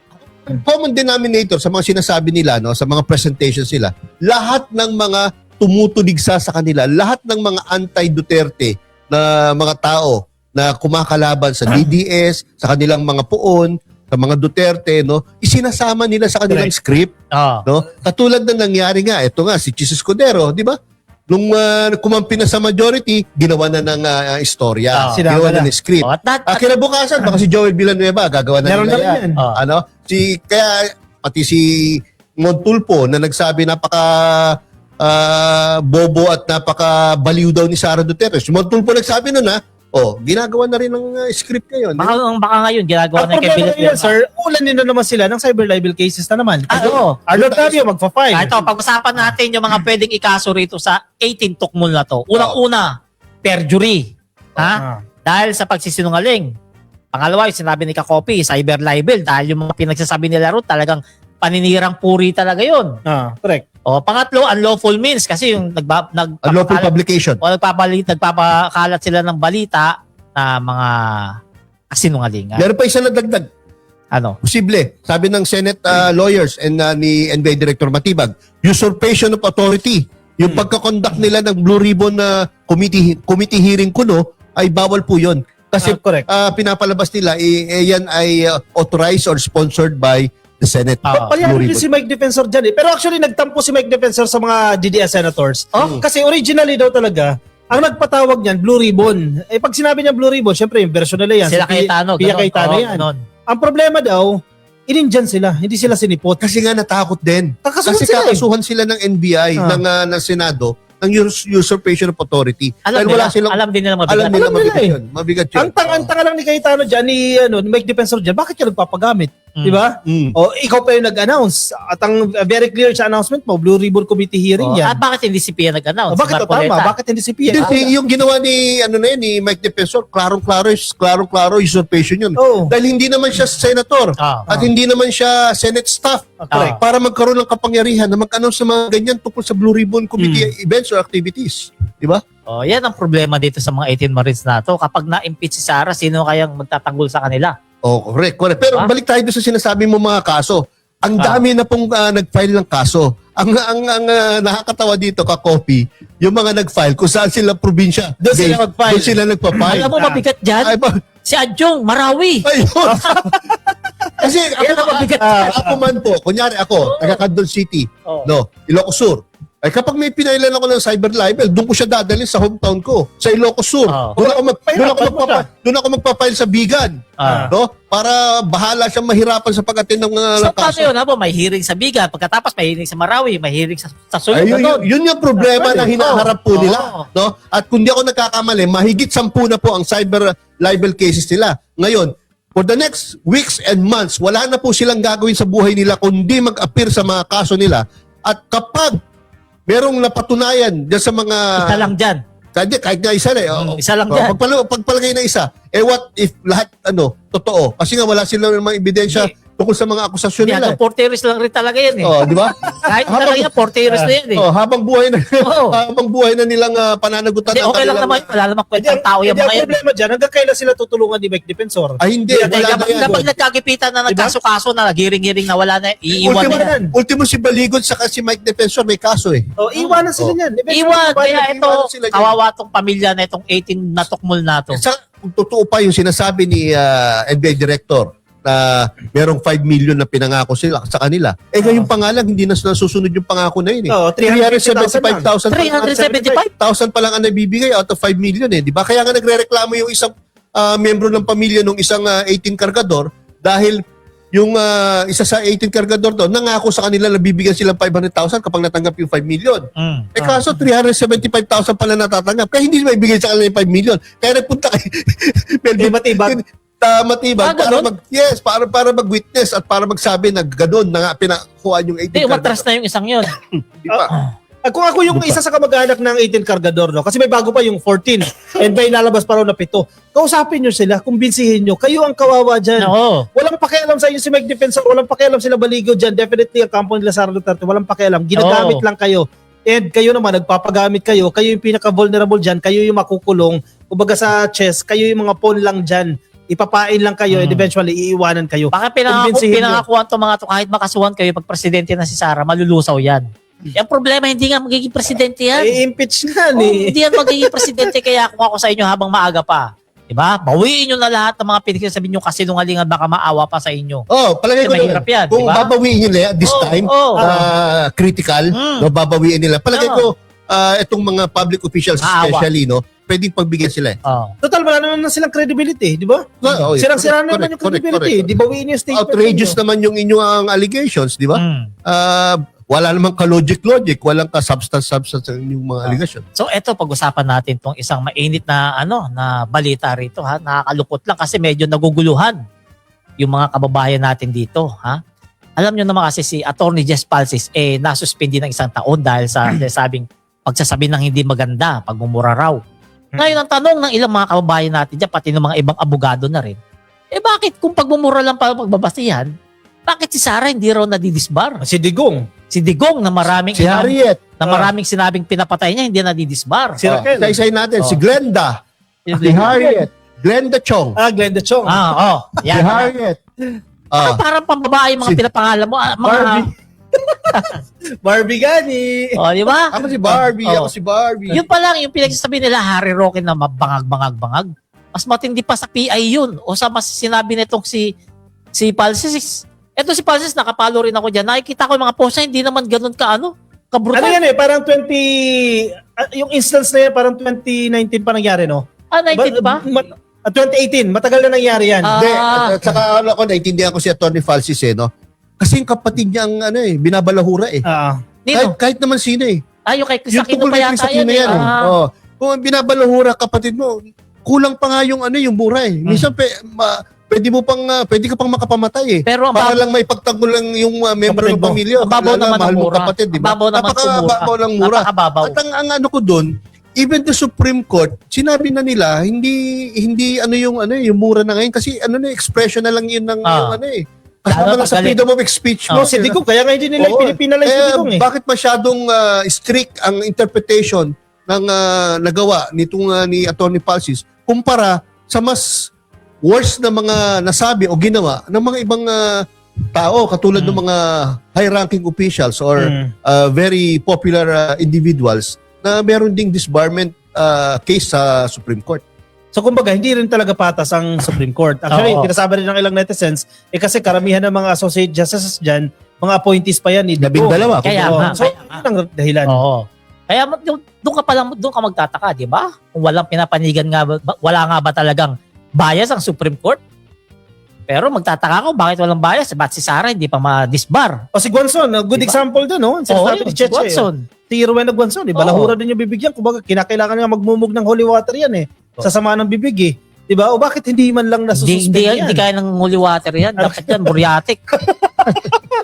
common denominator sa mga sinasabi nila, no, sa mga presentations nila, lahat ng mga tumutulig sa kanila, lahat ng mga anti-Duterte na mga tao na kumakalaban sa DDS, sa kanilang mga puon, sa mga Duterte, no, isinasama nila sa kanilang script, no? Katulad na nangyari nga, ito nga si Chis Escudero, di ba? Nung kumampi na sa majority, ginawa na ng istorya. Ginawa na ng script. Kinabukasan, baka si Joel Villanueva, gagawa na Meron nila na yan. yan. Kaya, pati si Montulpo na nagsabi napaka bobo at napaka baliw daw ni Sara Duterte. Si Montulpo nagsabi nun ginagawa na rin ng script ngayon. Baka ngayon, ginagawa na Ang kay problema Villanueva. yun, sir, ulan din na naman sila ng cyber libel cases na naman. Oo. Arnold Clavio, magpa-file. Ito, pag-usapan natin yung mga pwedeng ikaso rito sa 18 tukmol na to. Unang-una, perjury. Dahil sa pagsisinungaling. Pangalawa, yung sinabi ni Kakopi, cyber libel. Dahil yung mga pinagsasabi nila ron, talagang paninirang puri talaga yun. Correct. Pangatlo, unlawful means. Kasi yung Unlawful publication. nagpapakalat sila ng balita na mga kasinungalingan. Meron pa isa na dagdag. Ano? Posible. Sabi ng Senate lawyers and ni NBI Director Matibag, usurpation of authority. Yung pagkakonduct nila ng Blue Ribbon na committee hearing kuno ay bawal po yun. Kasi correct. Pinapalabas nila, yan ay authorized or sponsored by the Senate. Palihari din si Mike Defensor dyan Pero actually, nagtampo si Mike Defensor sa mga DDS senators. Kasi originally daw talaga, ang nagpatawag niyan, Blue Ribbon. Pag sinabi niya Blue Ribbon, syempre yung version nila yan. Sila Cayetano. Pia Cayetano yan. Ang problema daw, inindyan sila, hindi sila sinipot. Kasi nga natakot din. Kasi sila kakasuhan sila ng NBI, ng Senado, ng usurpation of authority. Alam din nila mabigat. Alam nila mabigat yun. Mabigat yun. Ang tanga lang ni Cayetano dyan, ni Mike Defensor dyan, bakit ka nagpapagamit? Di ba? O ikaw pa yung nag-announce. At ang very clear sa announcement mo, Blue Ribbon Committee hearing yan. At bakit hindi si Pia nag-announce? Bakit to tama? Bakit hindi si Pia? Yung ginawa ni ni Mike Defensor, klarong-klaro usurpation yun. Oo. Dahil hindi naman siya senator at hindi naman siya Senate staff. Correct. Para magkaroon ng kapangyarihan na mag-announce sa mga ganyan tungkol sa Blue Ribbon Committee events or activities. Di ba? Yan ang problema dito sa mga 18 Marines na to. Kapag na-impeach si Sara, sino kayang magtatanggol sa kanila? Correct. Pero balik tayo doon sa sinasabi mo mga kaso. Ang dami na pong nag-file ng kaso. Ang nakakatawa dito, ka-copy, yung mga nag-file kung saan sila probinsya. Doon sila mag-file. Doon sila nagpa-file. Alam mo mabigat dyan? Si Adjong, Marawi. Ayun. Kasi Yan ang mabigat. ako man po, kunyari ako, taga Candon City, Ilocos Sur. Ay kapag may pinailan ako ng cyber libel, doon ko siya dadalhin sa hometown ko, sa Ilocos Sur. Doon ako magpa-file sa Bigan. No? Para bahala siyang mahirapan sa pag-attend ng So, paano kaso. yun? May hearing sa Bigan, pagkatapos may hearing sa Marawi, may hearing sa Suyo. Yun yung problema na hinaharap po nila. No? At kung di ako nagkakamali, mahigit 10 na po ang cyber libel cases nila. Ngayon, for the next weeks and months, wala na po silang gagawin sa buhay nila kundi mag-appear sa mga kaso nila. At kapag merong napatunayan dyan sa mga... Isa lang dyan. Kahit na isa na eh. Isa lang dyan. Pagpalagay na isa, what if lahat totoo? Kasi nga wala silang mga ebidensya tungkol sa mga akusasyon Hindi, nila. 40 years lang rin talaga yan eh. Di ba? Kahit talaga yan, 40 years na yan eh. Habang buhay na nilang pananagutan. Hindi, okay lang naman. Wala namang kwentang tao yung mga Hindi, yan. ang problema dyan, hanggang kailan sila tutulungan ni Mike Defensor? Ay, hindi. Wala na yan. Kapag nagkagipitan na nagkaso-kaso na, giring-giring na wala na, iiwan na yan. Ultimo si Baligon saka si Mike Defensor may kaso eh. Iwanan sila niyan. Iwan, kaya ito, sila dyan. kawawa tong pamilya na itong 18 na tukmol na to. Kung totoo pa yung sinasabi ni NBI Director na merong 5 million na pinangako sila sa kanila. Ngayon pa nga lang, hindi na susunod yung pangako na yun eh. 375,000 375? pa lang ang nabibigay out of 5 million eh. Di ba? Kaya nga nagre-reklamo yung isang membro ng pamilya ng isang 18 kargador dahil yung isa sa 18 kargador doon, nangako sa kanila na bibigyan silang 500,000 kapag natanggap yung 5 million. Kaso 375,000 pala natatanggap. Kaya hindi maibigay sa kanila yung 5 million. Kaya nagpunta kay Melvin. Matibag para mag-witness at para magsabi na gano'n na nga pinakuhaan yung 18 Hindi, umatras na yung isang yun. Di ba? Kung ako yung isa sa kamag-anak ng 18 kargador, kasi may bago pa yung 14 and may lalabas pa raw na 7. Kausapin nyo sila, kumbinsihin nyo, kayo ang kawawa dyan. Oo. Walang pakialam sa inyo si Mike Defensor, walang pakialam sila Baligo dyan. Definitely ang kampo nila Sara Duterte, walang pakialam. Ginagamit lang kayo. And kayo naman, nagpapagamit kayo yung pinaka-vulnerable dyan, kayo yung makukulong. Kumbaga sa chess, kayo yung mga pawn lang dyan. Ipapain lang kayo and eventually iiwanan kayo. Baka pinangakuan to mga to, kahit makasuhan kayo pag presidente na si Sara, malulusaw yan. Yung problema, hindi nga magiging presidente yan. I-impeach nga ni. Hindi yan magiging presidente, kaya kung ako sa inyo habang maaga pa. Diba? Bawiin nyo na lahat ng mga pinagsasabi nyo kasi sinungalingan, baka maawa pa sa inyo. Palagay ko mahirap yan, kung diba? babawiin nila this time, critical, babawiin nila. Palagay ko, itong mga public officials especially, pwedeng pagbigyan sila eh. Total, wala naman silang credibility, di ba? Sirang-sira naman yung credibility. Di ba yung statement? Outrageous naman yung inyong allegations, di ba? Wala namang ka-logic, walang ka-substance yung mga allegation. So eto, pag-usapan natin tong isang mainit na na balita rito, ha. Nakakalupot lang kasi medyo naguguluhan yung mga kababayan natin dito, ha. Alam nyo naman kasi si Attorney Jess Palsis nasuspindi ng 1 taon dahil sa pagsasabi ng hindi maganda, pagmumura raw. Ngayon ang tanong ng ilang mga kababayan natin dyan, pati ng mga ibang abogado na rin, bakit kung pagmumura lang pa pagbabasihan, bakit si Sara hindi raw nadidisbar? Si Digong. Si Digong na maraming Si Harriet. na maraming sinabing pinapatay niya, hindi nadidisbar. Si Raquel. Isa-isay natin, si Glenda. Si Harriet. Glenda Chong. Glenda Chong. Si Yan. Harriet. Parang pambabae mga pinapangalan mo. Barbie Gani. Di ba? Ako si Barbie. Ako si Barbie. Yun pa lang, yung pinagsasabi nila, Harry Roque na mabangag-bangag-bangag. Mas matindi pa sa PI yun. O sa mas sinabi nitong si Palsis. Eto si Palsis, nakapalo rin ako dyan. Nakikita ko yung mga post na hindi naman ganun kabrutal. Ano yan parang yung instance na yan, parang 2019 pa nangyari, no? 19 pa? 2018, matagal na nangyari yan. Hindi. At saka naintindihan ko si Atty. Falsis no? Kasi yung kapatid niya ang binabalahura eh. Nino? Kahit naman sino eh. Yung kay Yung Crisakino tungkol pa kay yata Crisakino yan. yan eh. Kung ang binabalahura kapatid mo, kulang pa nga yung mura eh. Minsan pwede ka pang makapamatay eh. Pero ang Para lang may pagtanggol lang yung membro Kapatid ng mo. pamilya. Ang babaw Lalo, naman mahal ng mong mura. kapatid, di ba? Ang babaw naman ng mura. Napakababaw lang mura. Napakababaw. At ang ano ko doon, even the Supreme Court, sinabi na nila, hindi yung mura na ngayon kasi expression na lang yun ng yung ano eh. Kasama lang sa magaling. freedom of speech No, mo. si Digong, kaya nga hindi nila Oo. pinipinalize si Digong eh. Bakit masyadong strict ang interpretation ng nagawa ni Attorney Palsis kumpara sa mas worse na mga nasabi o ginawa ng mga ibang tao katulad ng mga high-ranking officials or very popular individuals na meron ding disbarment case sa Supreme Court. So kumbaga, hindi rin talaga patas ang Supreme Court. Actually, Oo. pinasabi rin ng ilang netizens, kasi karamihan ng mga associate justices dyan, mga appointees pa yan ni Digong. 12. Kaya Oo. nga, So, kaya nga. yun ang dahilan. Oo. Kaya doon ka magtataka, di ba? Kung walang pinapanigan nga, wala nga ba talagang bias ang Supreme Court? Pero magtataka ako, bakit walang bias? Ba't si Sara hindi pa ma-disbar? O si Guanzon, good Diba? example doon, no? Oo, Sinasabi ni yun, Cheche, si Watson. Si Rowena Guanzon, balahura din yung bibigyan. Kumbaga, kinakailangan nga magmumog ng holy water yan eh. Sa sama ng bibig eh. Diba? O bakit hindi man lang nasususpend yan? Hindi kaya ng holy water yan. Dapat yan, muriatic.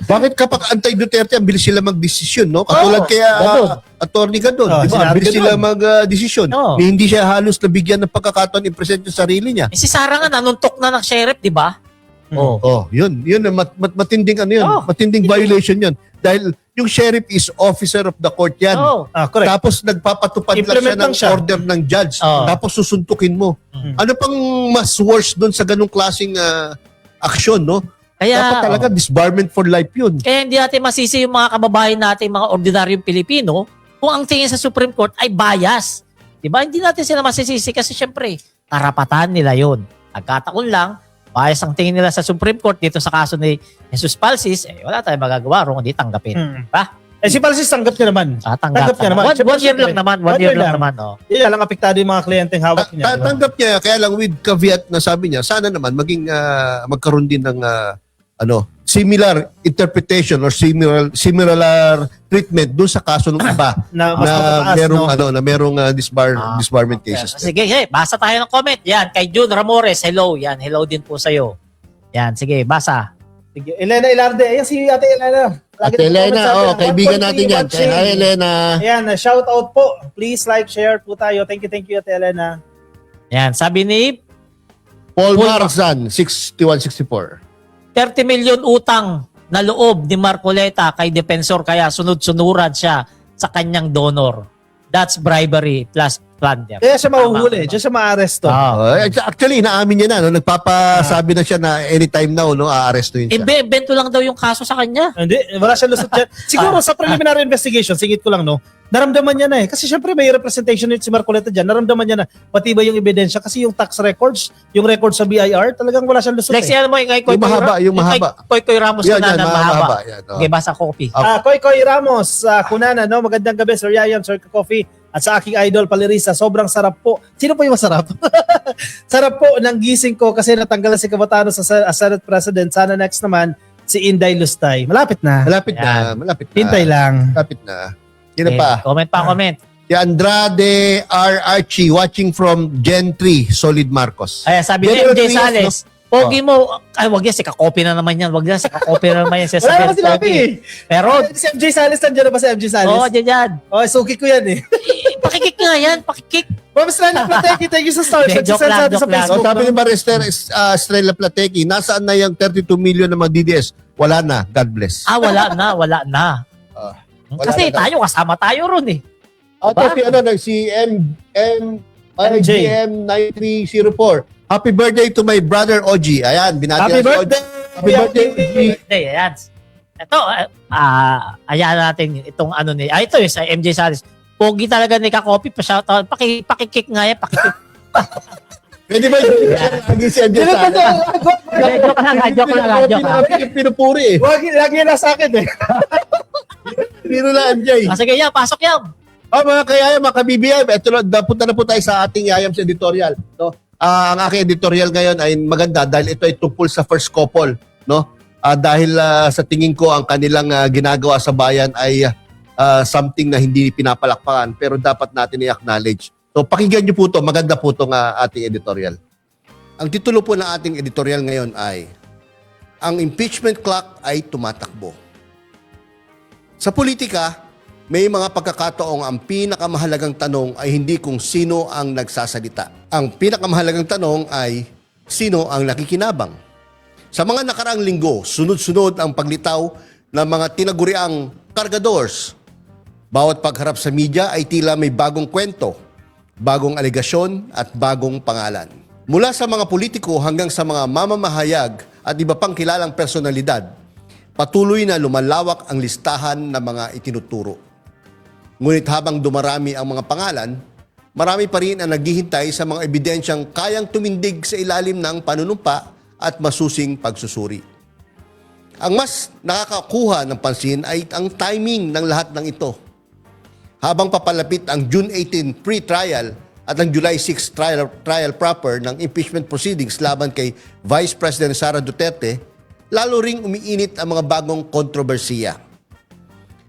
Bakit kapag anti-Duterte, ang bilis sila mag-desisyon, no? Katulad Oo, kaya Gadon. Attorney Gadon, Oo, di ba? sinabi Ang bilis Gadon. sila mag-desisyon. Oo. Hindi siya halos nabigyan ng pagkakataon i-present yung sarili niya. Si Sara nga, nanuntok na ng sheriff, di ba? Oo. Oh, yun matinding ano yun, Oo. matinding violation yun. Dahil yung sheriff is officer of the court yan. Oo. Correct. Tapos nagpapatupad lang Implement siya lang ng siya. order ng judge. Oo. Tapos susuntukin mo. Mm. Ano pang mas worse doon sa ganung klaseng aksyon, no? Kaya, Dapat talaga disbarment for life yun. kaya hindi natin masisi yung mga kababayan natin, mga ordinaryong Pilipino, kung ang tingin sa Supreme Court ay bias. Diba? Hindi natin sila masisisi kasi syempre, karapatan nila yun. Nagkataon lang, bias ang tingin nila sa Supreme Court dito sa kaso ni Jesus Palsis, wala tayong magagawa, kung hindi tanggapin. Diba? Si Palsis tanggap niya naman. Tanggap niya naman. One year lang naman. One year lang naman. Oh. Yan lang apektado yung mga kliyenteng hawak niya. diba? Tanggap niya, kaya lang with caveat na sabi niya, sana naman maging magkaroon din ng similar interpretation or similar treatment doon sa kaso ng iba Na mas matataas, merong no? na merong disbarment cases. Sige, basa tayo ng comment. Yan, kay June Ramores, hello. Yan, hello din po sa'yo. Yan, sige, basa. Sige. Elena Ilarde. Ayan si Ate Elena. Lagi Ate nag-comment Elena, sa atin. kaibigan 1.3 natin yan. watching. Hi Elena. Ayan, shout out po. Please like, share po tayo. Thank you Ate Elena. Yan, sabi ni Paul Marzan, 6164. 30 million utang na loob ni Marcoleta kay Defensor kaya sunod-sunuran siya sa kanyang donor. That's bribery plus plunder. Kaya siya mahuhuli. Diyan siya ma-arresto. Actually, inaamin niya na. No? Nagpapasabi na siya na anytime now, no, aarestuin siya. Bento lang daw yung kaso sa kanya. Hindi, wala siya lusot dyan. Siguro sa preliminary investigation, singit ko lang, no, naramdaman niya na eh. Kasi syempre may representation si Marcoleta dyan. Naramdaman niya na pati ba yung ebidensya. Kasi yung tax records, yung record sa BIR, talagang wala siyang lusot Next eh. yan mo yung kay Yung mahaba, yung mahaba. Koy Ramos Yan, na mahaba. Yan, oh. Okay, basa copy. Koy Ramos, Kunana, no? Magandang gabi, Sir Yayan, Sir Coffee. At sa aking idol, Palerisa, sobrang sarap po. Sino po yung masarap? Sarap po ng gising ko kasi natanggal si Kabatano sa Senate President. Sana next naman, si Inday Lustay. Malapit na. Malapit na. Hintay lang. Malapit na. Sino Okay, pa? comment. Si Andrade R. Archie watching from Gen 3, Solid Marcos. Ay, sabi ni General MJ Trias, Sales, pogi mo, ay wag yan, sikakopy na naman yan. Wag yan, sikakopy na naman yan. Wala naman sinabi eh. Pero, Si MJ Salis, nandiyan na ba si MJ Salis? dyan. Suki ko yan eh. Pakikik nga yan, pakikik. Ma'am Strana Plateki, thank you sa stars. Hindi, joke lang, joke lang. So, Facebook. sabi ni Barrister Estrella Plateki, nasaan na yung 32 million na mga DDS? Wala na. God bless. Wala na. Wala Kasi na daw. tayo, kasama tayo ron eh. Si RGM 9304. Happy birthday to my brother Oji. Ayan, binati Happy na si Oji. birthday! Happy birthday, Oji. Hindi, ayan. Ito, ayan natin itong ano ni, ito yung sa MJ Salis. Pogi talaga ni Kakopi, pa-shoutout. Pakikik nga yan, pakikik. Pwede ba yung lagi si MJ Salas? Joke lang. Pinupuri eh. Lagi na sa akin eh. Pino na Anjay. Sige yan, pasok yan. Mga kayayam, mga kabibiyam, ito na, punta na po tayo sa ating Yayams editorial. No? Ang aking editorial ngayon ay maganda dahil ito ay tungkol sa first couple. No? Dahil sa tingin ko ang kanilang ginagawa sa bayan ay something na hindi pinapalakpakan pero dapat natin i-acknowledge. So pakinggan niyo po ito, maganda po itong ating editorial. Ang titulo po ng ating editorial ngayon ay ang impeachment clock ay tumatakbo. Sa politika, may mga pagkakataong ang pinakamahalagang tanong ay hindi kung sino ang nagsasalita. Ang pinakamahalagang tanong ay sino ang nakikinabang. Sa mga nakaraang linggo, sunod-sunod ang paglitaw ng mga tinaguriang kargadors. Bawat pagharap sa media ay tila may bagong kwento, bagong alegasyon at bagong pangalan. Mula sa mga politiko hanggang sa mga mamamahayag at iba pang kilalang personalidad, patuloy na lumalawak ang listahan ng mga itinuturo. Ngunit habang dumarami ang mga pangalan, marami pa rin ang naghihintay sa mga ebidensyang kayang tumindig sa ilalim ng panunumpa at masusing pagsusuri. Ang mas nakakakuha ng pansin ay ang timing ng lahat ng ito. Habang papalapit ang June 18 pre-trial at ang July 6 trial proper ng impeachment proceedings laban kay Vice President Sara Duterte, lalo ring umiinit ang mga bagong kontrobersiya.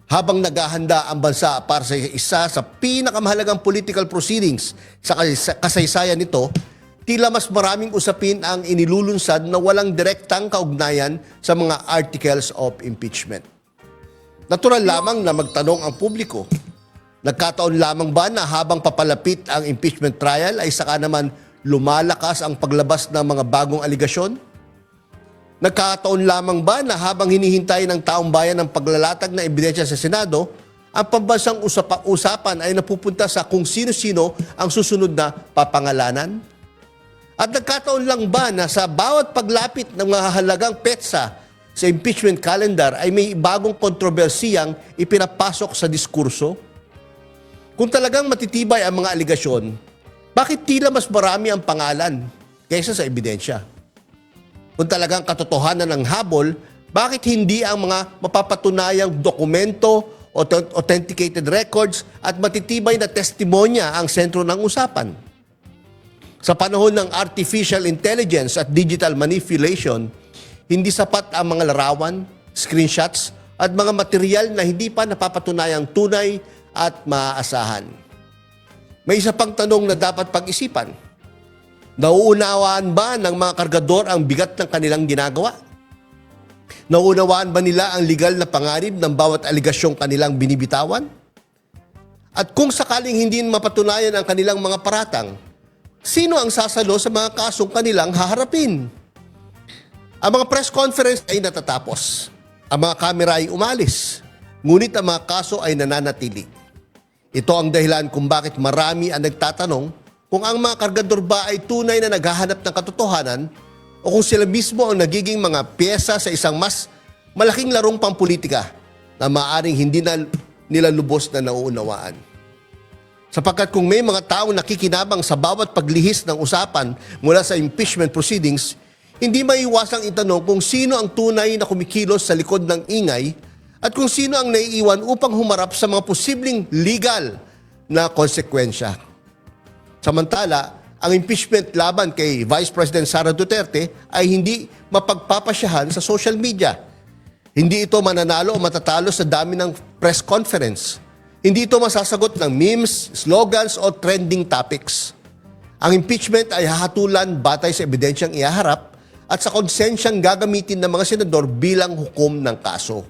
Habang naghahanda ang bansa para sa isa sa pinakamahalagang political proceedings sa kasaysayan nito, tila mas maraming usapin ang inilulunsad na walang direktang kaugnayan sa mga articles of impeachment. Natural lamang na magtanong ang publiko, nagkataon lamang ba na habang papalapit ang impeachment trial ay saka naman lumalakas ang paglabas ng mga bagong aligasyon? Nagkataon lamang ba na habang hinihintay ng taong bayan ang paglalatag ng ebidensya sa Senado, ang pambansang usapan ay napupunta sa kung sino-sino ang susunod na papangalanan? At nagkataon lang ba na sa bawat paglapit ng mahalagang petsa sa impeachment calendar ay may bagong kontrobersiyang ipinapasok sa diskurso? Kung talagang matitibay ang mga aligasyon, bakit tila mas marami ang pangalan kaysa sa ebidensya? Kung talagang katotohanan ng habol, bakit hindi ang mga mapapatunayang dokumento, authenticated records at matitibay na testimonya ang sentro ng usapan? Sa panahon ng artificial intelligence at digital manipulation, hindi sapat ang mga larawan, screenshots at mga material na hindi pa napapatunayang tunay at maaasahan. May isa pang tanong na dapat pag-isipan. Nauunawaan ba ng mga kargador ang bigat ng kanilang ginagawa? Nauunawaan ba nila ang legal na panganib ng bawat aligasyong kanilang binibitawan? At kung sakaling hindi mapatunayan ang kanilang mga paratang, sino ang sasalo sa mga kasong kanilang haharapin? Ang mga press conference ay natatapos. Ang mga kamera ay umalis. Ngunit ang mga kaso ay nananatili. Ito ang dahilan kung bakit marami ang nagtatanong kung ang mga kargador ba ay tunay na naghahanap ng katotohanan o kung sila mismo ang nagiging mga pyesa sa isang mas malaking larong pampolitika na maaaring hindi na nila lubos na nauunawaan. Sapagkat kung may mga taong nakikinabang sa bawat paglihis ng usapan mula sa impeachment proceedings, hindi maiwasang itanong kung sino ang tunay na kumikilos sa likod ng ingay at kung sino ang naiiwan upang humarap sa mga posibleng legal na konsekwensya. Samantala, ang impeachment laban kay Vice President Sara Duterte ay hindi mapagpapasyahan sa social media. Hindi ito mananalo o matatalo sa dami ng press conference. Hindi ito masasagot ng memes, slogans o trending topics. Ang impeachment ay hahatulan batay sa ebidensyang ihaharap at sa konsensyang gagamitin ng mga senador bilang hukom ng kaso.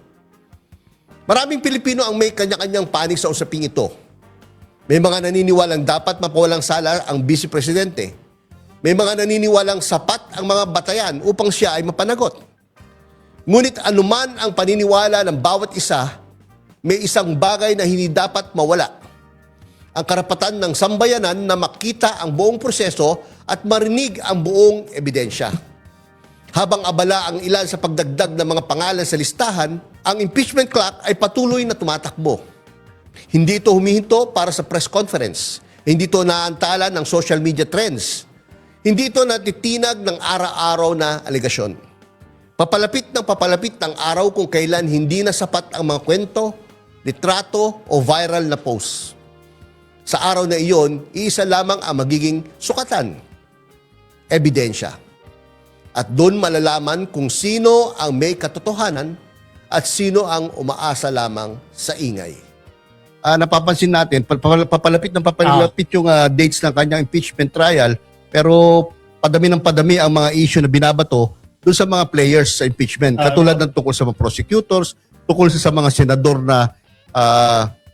Maraming Pilipino ang may kanya-kanyang panig sa usaping ito. May mga naniniwalang dapat mapawalang sala ang Vice Presidente. May mga naniniwalang sapat ang mga batayan upang siya ay mapanagot. Ngunit anuman ang paniniwala ng bawat isa, may isang bagay na hindi dapat mawala. Ang karapatan ng sambayanan na makita ang buong proseso at marinig ang buong ebidensya. Habang abala ang ilan sa pagdagdag ng mga pangalan sa listahan, ang impeachment clock ay patuloy na tumatakbo. Hindi ito humihinto para sa press conference. Hindi ito naantala ng social media trends. Hindi ito natitinag ng araw-araw na aligasyon. Papalapit ng araw kung kailan hindi na sapat ang mga kwento, litrato o viral na post. Sa araw na iyon, iisa lamang ang magiging sukatan, ebidensya. At doon malalaman kung sino ang may katotohanan at sino ang umaasa lamang sa ingay. Napapansin natin, papalapit yung dates ng kanyang impeachment trial, pero padami ng padami ang mga issue na binabato doon sa mga players sa impeachment. Katulad ng tungkol sa mga prosecutors, tungkol sa mga senador na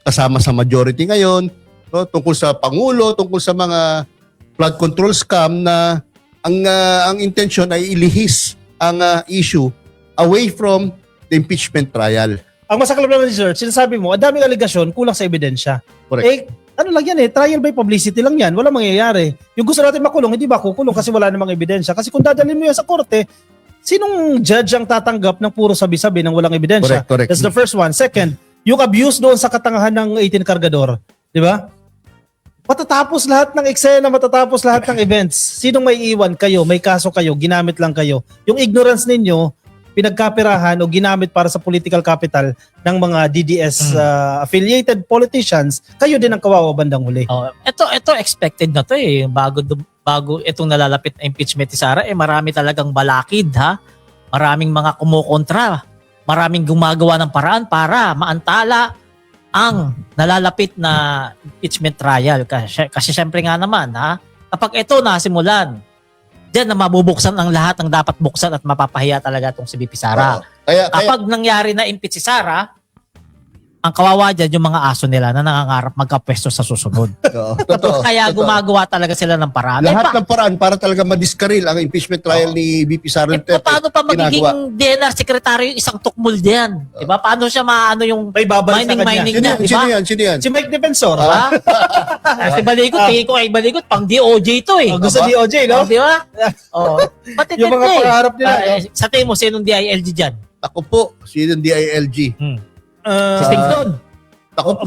kasama sa majority ngayon, no? Tungkol sa Pangulo, tungkol sa mga flood control scam na ang intention ay ilihis ang issue away from the impeachment trial. Ang masaklap naman, sir, sinasabi mo, ang daming aligasyon, kulang sa ebidensya. Correct. Ano lang yan trial by publicity lang yan, walang mangyayari. Yung gusto natin makulong, hindi ba kukulong kasi wala namang ebidensya. Kasi kung dadalhin mo yan sa korte, sinong judge ang tatanggap ng puro sabi-sabi ng walang ebidensya? Correct. That's the first one. Second, yung abuse doon sa katangahan ng 18 kargador, di ba? Matatapos lahat ng eksena, matatapos lahat ng events. Sinong may iwan kayo, may kaso kayo, ginamit lang kayo. Yung ignorance ninyo, pinagkapirahan o ginamit para sa political capital ng mga DDS affiliated politicians, kayo din ang kawawa bandang huli. Oh, ito expected na to eh. Bago itong nalalapit na impeachment ni Sara, marami talagang balakid ha. Maraming mga kumukontra. Maraming gumagawa ng paraan para maantala ang nalalapit na impeachment trial. Kasi syempre nga naman ha, kapag ito nasimulan, diyan na mabubuksan ang lahat ng dapat buksan at mapapahiya talaga itong si VP Sara. Kapag nangyari na impeach si Sara, ang kawawa dyan yung mga aso nila na nangangarap magkapwesto sa susunod. Totoo. Kaya gumagawa talaga sila ng paraan. Lahat ng paraan para talaga madiskaril ang impeachment trial ni VP Sara Duterte. Paano pa magiging DNR secretary yung isang tukmol diyan? Diba? Paano siya maano yung May babalik sa kanya. mining niya? Diba? Sino yan? Si Mike Defensor, Diba? Si Baligot, tingin ko ay Baligot, pang DOJ to eh. gusto DOJ, no? Di ba? Oh. Yung mga pangarap nila. Sa tingin mo, sinong DILG dyan? Ako po, sino yung DILG? Si Stington. Ako,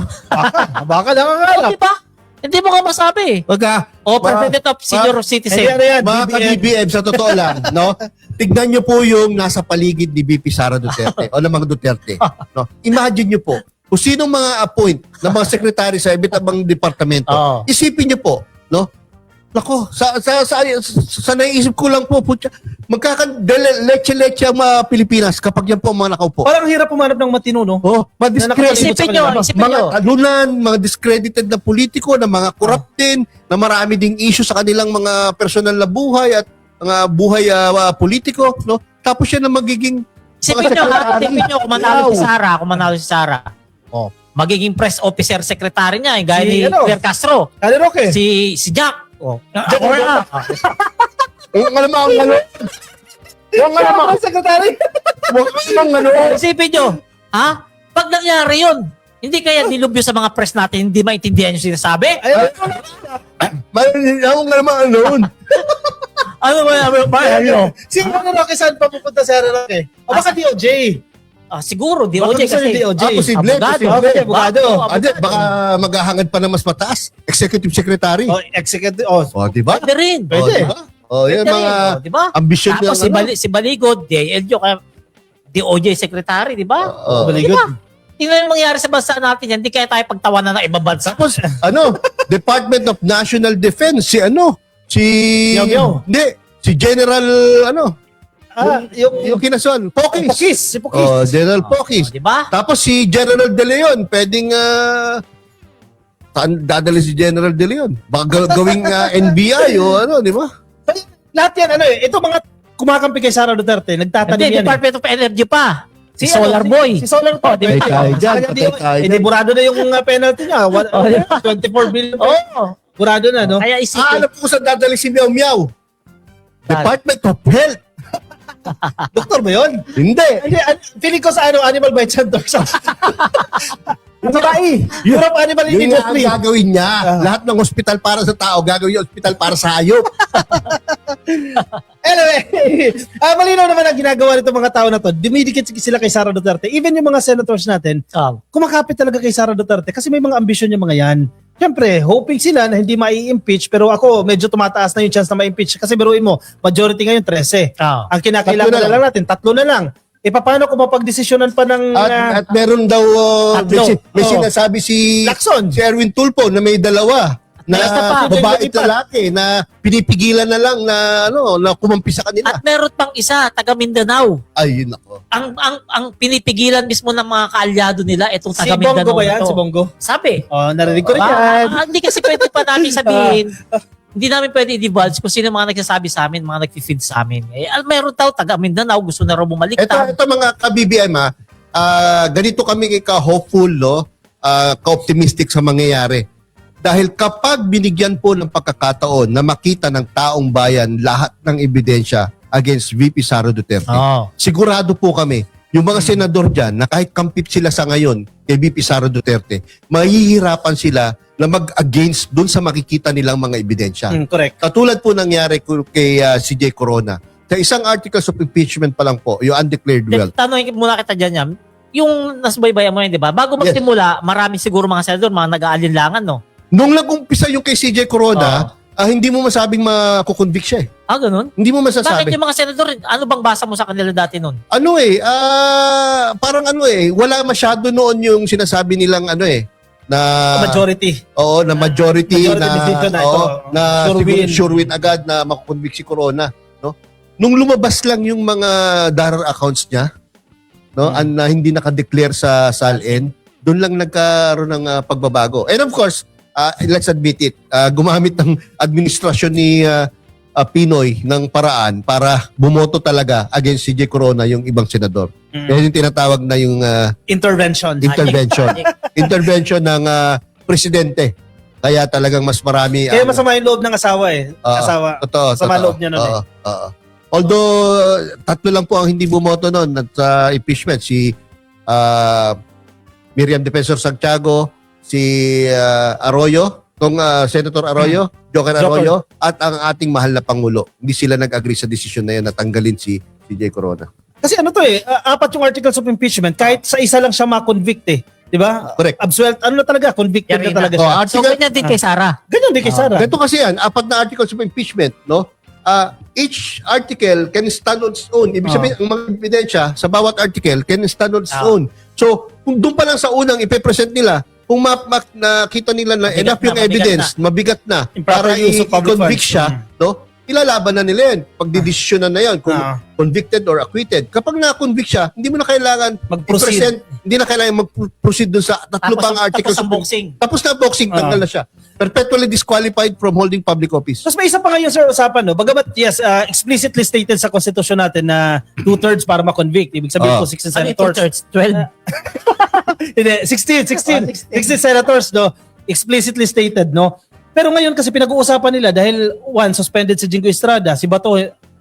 Baka nangangarap. Di ba? Hindi mo ka masabi eh. President of Senior Citizen. Hindi, ano yan? mga ka-BBM, sa totoo lang, no? Tignan nyo po yung nasa paligid ni VP Sara Duterte o ng mga Duterte. No? Imagine nyo po, kung sinong mga appoint ng mga sekretary sa iba't ibang departamento, Oo. isipin nyo po, no? Nako, sa naiisip ko lang po, putya, leche-leche ang mga Pilipinas kapag yan po ang mga nakaupo. Parang hirap pumanap ng matino, no? Oh, Isipin nyo, mga talunan, mga discredited na politiko, na mga corrupt din, na marami ding issue sa kanilang mga personal na buhay at mga buhay politiko, no? Tapos yan na magiging Isipin nyo, kung manalo si Sara, magiging press officer secretary niya, gaya Si, ni ano? Claire Castro, Ano, Roque? si Jack. Jack, Ako na. yung alam mo, yung alam mo, Secretary. Isipin nyo, ha? Pag nangyari yun, hindi kaya dilubyo sa mga press natin, hindi maintindihan yung sinasabi? yung alam mo, Ano ba yan? Sino ano, Roque, saan pa pupunta si Roque? O baka DOJ? Siguro, Baka DOJ gusto kasi. ng DOJ. posible, Abogado. posible. Abogado. Baka maghahangad pa ng mas mataas, executive secretary. O, executive. Di ba? Pwede rin. Pwede. Diba? Yan Pwede mga rin, di ba? ambisyon Tapos si Baligod, DLG, kaya DOJ secretary, di ba? Baligot. Tingnan yung mangyari sa bansa natin yan, hindi kaya tayo pagtawanan ng ibang bansa. Tapos, Department of National Defense, si Yaw. Hindi, si General, Yung yung kinasuan, Pokis. Si Pokis. General Pokis. Di ba? Tapos si General De Leon, pwedeng, saan dadali si General De Leon? Baka gawing NBI o di ba? Lahat yan, ito mga kumakampi kay Sara Duterte, nagtatanim Hindi, yan. Department of Energy pa. Si Si Solar Boy. Si Solar Boy. Di ba? Patay tayo dyan, patay tayo dyan. Burado na yung penalty niya. 24 billion. Oo. Burado na, no? Kaya isipin. Alam po saan dadali si Meow Meow? Department of Health. Doktor ba yun? Hindi. Feeling ko sa Animal by Chandor. Europe Animal Yun nga ang Industry. gagawin niya. Lahat ng hospital para sa tao, gagawin yung hospital para sa hayop. Anyway, malinaw naman ang ginagawa nito mga tao na to. Dumidikit sila kay Sara Duterte. Even yung mga senators natin, kumakapit talaga kay Sara Duterte kasi may mga ambisyon yung mga yan. Siyempre, hoping sila na hindi mai-impeach, pero ako medyo tumataas na yung chance na ma-impeach kasi biruin mo, majority ngayon 13. Ang kinakailangan na lang natin, 3 na lang. Paano kung mapagdesisyonan pa ng At meron daw, may sinasabi si Lacson? Si Erwin Tulfo na may dalawa na babae at lalaki na pinipigilan na lang na na kumampi sa kanila. At meron pang isa, taga Mindanao. Ayun ako. Ang pinipigilan mismo ng mga kaalyado nila itong Si taga Mindanao. Bongo ba yan? na to. Si Bongo? Sabi. Narinig ko rin yan. Hindi kasi pwede pa namin sabihin hindi namin pwede i-divulge kung sino mga nagsasabi sa amin, mga nag-feed sa amin. Meron tao, taga Mindanao, gusto na raw bumalik. Ito mga ka-BBM, ganito kami ka-hopeful, no? Ka-optimistic sa mangyayari. Dahil kapag binigyan po ng pagkakataon na makita ng taong bayan lahat ng ebidensya against VP Sara Duterte, sigurado po kami, yung mga senador dyan, na kahit kampit sila sa ngayon kay VP Sara Duterte, mahihirapan sila na mag-against dun sa makikita nilang mga ebidensya. Correct. Katulad po nangyari kay CJ Corona. Sa isang articles of impeachment pa lang po, yung undeclared wealth. Tanongin muna kita dyan yan. Yung nasbaybayan mo yun, di ba? Bago magsimula, marami siguro mga senador, mga nag-aalinlangan, no? Nung nag-umpisa yung kay CJ Corona, hindi mo masabing makukonvict siya eh. Ganun? Hindi mo Bakit masasabi. yung mga senador, ano bang basa mo sa kanila dati nun? Parang wala masyado noon yung sinasabi nilang na Majority. Oo, na majority na decision na oo, ito. na Sure siguro win. sure win agad na makukonvict si Corona, no? Nung lumabas lang yung mga DARR accounts niya, no, na hindi naka-declare sa SALN, doon lang nagkaroon ng pagbabago. And of course, let's admit it, gumamit ng administrasyon ni Pinoy ng paraan para bumoto talaga against si J. Corona yung ibang senador. Kaya yung tinatawag na yung Intervention. intervention ng presidente. Kaya talagang mas marami. Kaya masama yung loob ng asawa eh. Asawa. Totoo. Sama loob niya nun eh. Although, tatlo lang po ang hindi bumoto noon at sa impeachment. Si Miriam Defensor Santiago, si Arroyo, Senator Arroyo, Joker Arroyo, at ang ating mahal na Pangulo. Hindi sila nag-agree sa desisyon na yan na tanggalin si J. Corona. Kasi apat yung articles of impeachment, kahit sa isa lang siya ma-convict eh. Di ba? Correct. Absuelt, talaga, convicted na talaga siya. So, ganyan din kay Sara. Ganyan din kay Sara. Ganito kasi yan, apat na articles of impeachment, no? Each article can stand on its own. Ibig sabihin, ang mga ebidensya sa bawat article can stand on its own. So, kung doon pa lang sa unang ipe-present nila, kung nakita nila na Mabigat enough na, yung evidence, mabigat na, Improper para use of public i-convict funds. siya, no? Ilalaban na nila yun. Pagdidesisyonan na yun, kung convicted or acquitted. Kapag na-convict siya, hindi mo na kailangan Mag-proceed. i-present, hindi na kailangan mag-proceed dun sa tatlo pang articles. Tapos ang boxing. Tapos na boxing, tanggal na siya. Perpetually disqualified from holding public office. Tapos may isa pa ngayon, sir, usapan, no? Bagamat, yes, explicitly stated sa konstitusyon natin na 2/3 para ma-convict. Ibig sabihin po 16 senators. 12. Hindi, 16 senators, no? Explicitly stated, no? Pero ngayon kasi pinag-uusapan nila dahil one, suspended si Jingo Estrada, si Bato,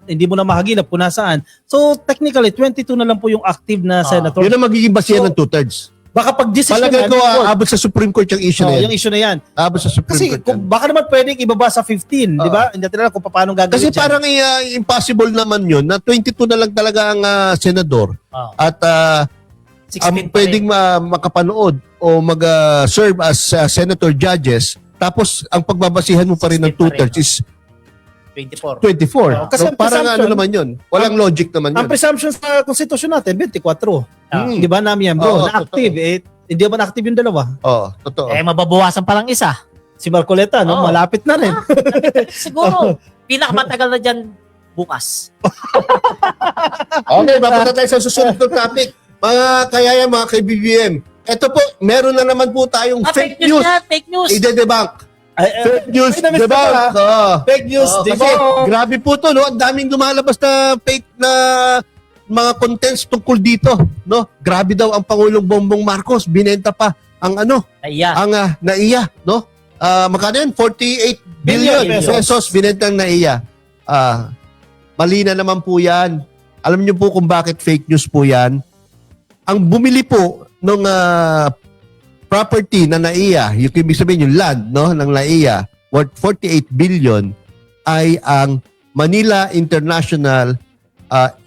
hindi mo na mahagilap kung nasaan. So, technically, 22 na lang po yung active na senator. Yun ang magiging basihan ng 2/3. Baka pag-decision Palagay ko, abot sa Supreme Court yung issue na yan. yung issue na yan. Abot sa Supreme Kasi Court yan. baka naman pwedeng ibaba sa 15, di ba? Hindi natin alam kung paano gagawin Kasi dyan. parang impossible naman yun na 22 na lang talaga ang senador at ang 16 pa pwedeng makapanood o mag-serve as senator judges, tapos ang pagbabasihan mo pa rin ng 2/3 is 24. 24. Kasi So, ang parang presumption- ano naman yun? Walang logic naman Ang yun. presumption sa konstitusyon natin, 24. Hmm. Di ba namin yan, bro? Oo, Na-active. Hindi ba na-active yung dalawa? Oo, totoo. Mababawasan pa lang isa. Si Marcoleta, no? Oo. Malapit na rin. Siguro, pinakamatagal na dyan bukas. Okay, papunta tayo sa susunod na topic. Mga kayaya, mga kay-BBM. Ito po, meron na naman po tayong fake news. Yan, fake news. Ide-debunk. Fake news, Ay, na-miss debunk. ka ba? Oo. Fake news, di Kasi ba? grabe po to, no? Ang daming lumalabas na fake na mga contents tungkol dito, no? Grabe daw ang Pangulong Bongbong Marcos, binenta pa ang NAIA, no? Magkano yan? 48 billion pesos binentang NAIA. Mali na naman po yan. Alam niyo po kung bakit fake news po yan? Ang bumili po ng property na NAIA, yung ibig sabihin yung land, no, ng NAIA, worth 48 billion, ay ang Manila International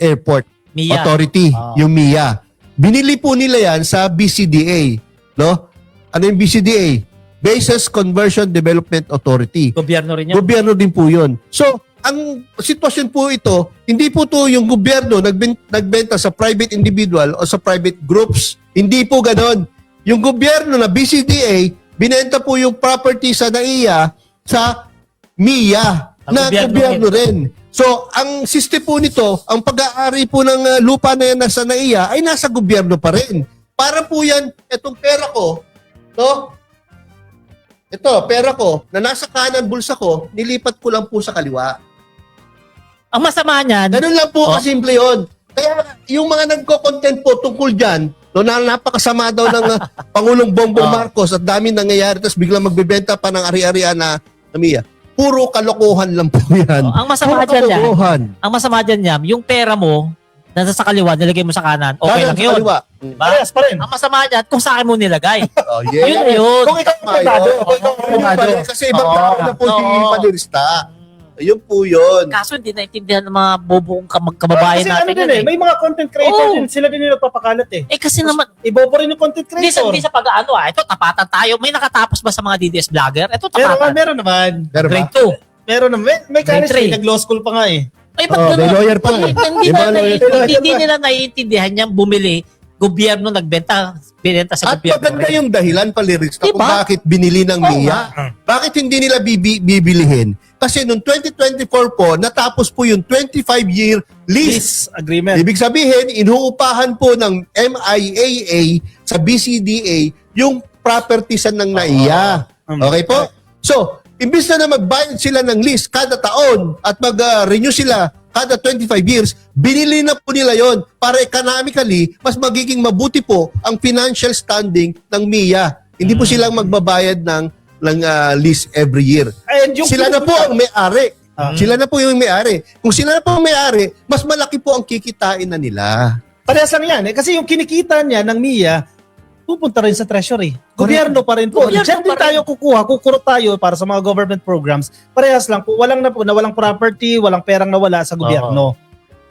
Airport MIA. Authority, yung MIA. Binili po nila yan sa BCDA, no? Ano yung BCDA? Bases Conversion Development Authority. Gobyerno rin yan. Gobyerno din po yun. So, ang sitwasyon po ito, hindi po to yung gobyerno nagbenta sa private individual o sa private groups. Hindi po ganon. Yung gobyerno na BCDA, binenta po yung property sa NAIA sa MIA na gobyerno rin. So, ang siste po nito, ang pag-aari po ng lupa na yan nasa NAIA ay nasa gobyerno pa rin. Para po yan, etong pera ko, no? ito, pera ko, na nasa kanan bulsa ko, nilipat ko lang po sa kaliwa. Ang masama niyan, Ganun lang po kasimple yun. Kaya yung mga nagko-content po tungkol dyan, no, na napakasama daw ng Pangulong Bongbong Marcos at dami nangyayari, tapos biglang magbebenta pa ng ari-arian na Mia. Puro kalokohan lang po yan. ang masama Puro dyan yan, kalokohan. ang masama dyan yan, yung pera mo, nasa sa kaliwa, nilagay mo sa kanan, okay Kanan lang sa yun. kaliwa. Diba? Parehas pa rin. Ang masama dyan, kung saan mo nilagay. Oh, yeah. Yun na yun. Kung ikaw ang privado, kung ikaw ang privado. Kasi ibang Oo. tao na po si Oo. Panirista. Ayun po yun. Kaso hindi naintindihan ng mga bobong kababayan Kasi natin ano din yan may mga content creator Oo. din, sila din yung nagpapakalat eh. Kasi naman, Ibobo rin yung content hindi creator. sa pag-ano ito tapatan tayo. May nakatapos ba sa mga DDS vlogger? Ito tapatan. Meron naman. Pero ba? Grade 2. Meron naman. May Grade college, three. nag-law school pa nga eh. Ay, ba't Oh, may ganun? lawyer pa nga eh. Hindi Yung mga nila lawyer. hindi nila naiintindihan niyang bumili. Gobyerno binenta sa At gobyerno. maganda yung dahilan, Palirista, kung Diba? bakit binili ng Oo NIA. Bakit hindi nila bibilihin? Kasi noong 2024 po, natapos po yung 25-year lease. Peace agreement. Ibig sabihin, inuupahan po ng MIAA sa BCDA yung propertiesan ng NAIA. Okay po? So, imbis na magbayad sila ng lease kada taon at mag-renew sila kada 25 years, binili na po nila yon para economically, mas magiging mabuti po ang financial standing ng MIA. Hindi po silang magbabayad ng lease every year. And yung Sila na po ang may-ari. Sila na po yung may-ari. Kung sila na po ang may-ari, mas malaki po ang kikitain na nila. Parehas lang yan eh. Kasi yung kinikita niya ng MIA, pupunta rin sa treasury. Gobyerno pa rin po. Gobyerno Diyan din pa rin. tayo kukurot tayo para sa mga government programs. Parehas lang po. Walang property, walang perang nawala sa gobyerno.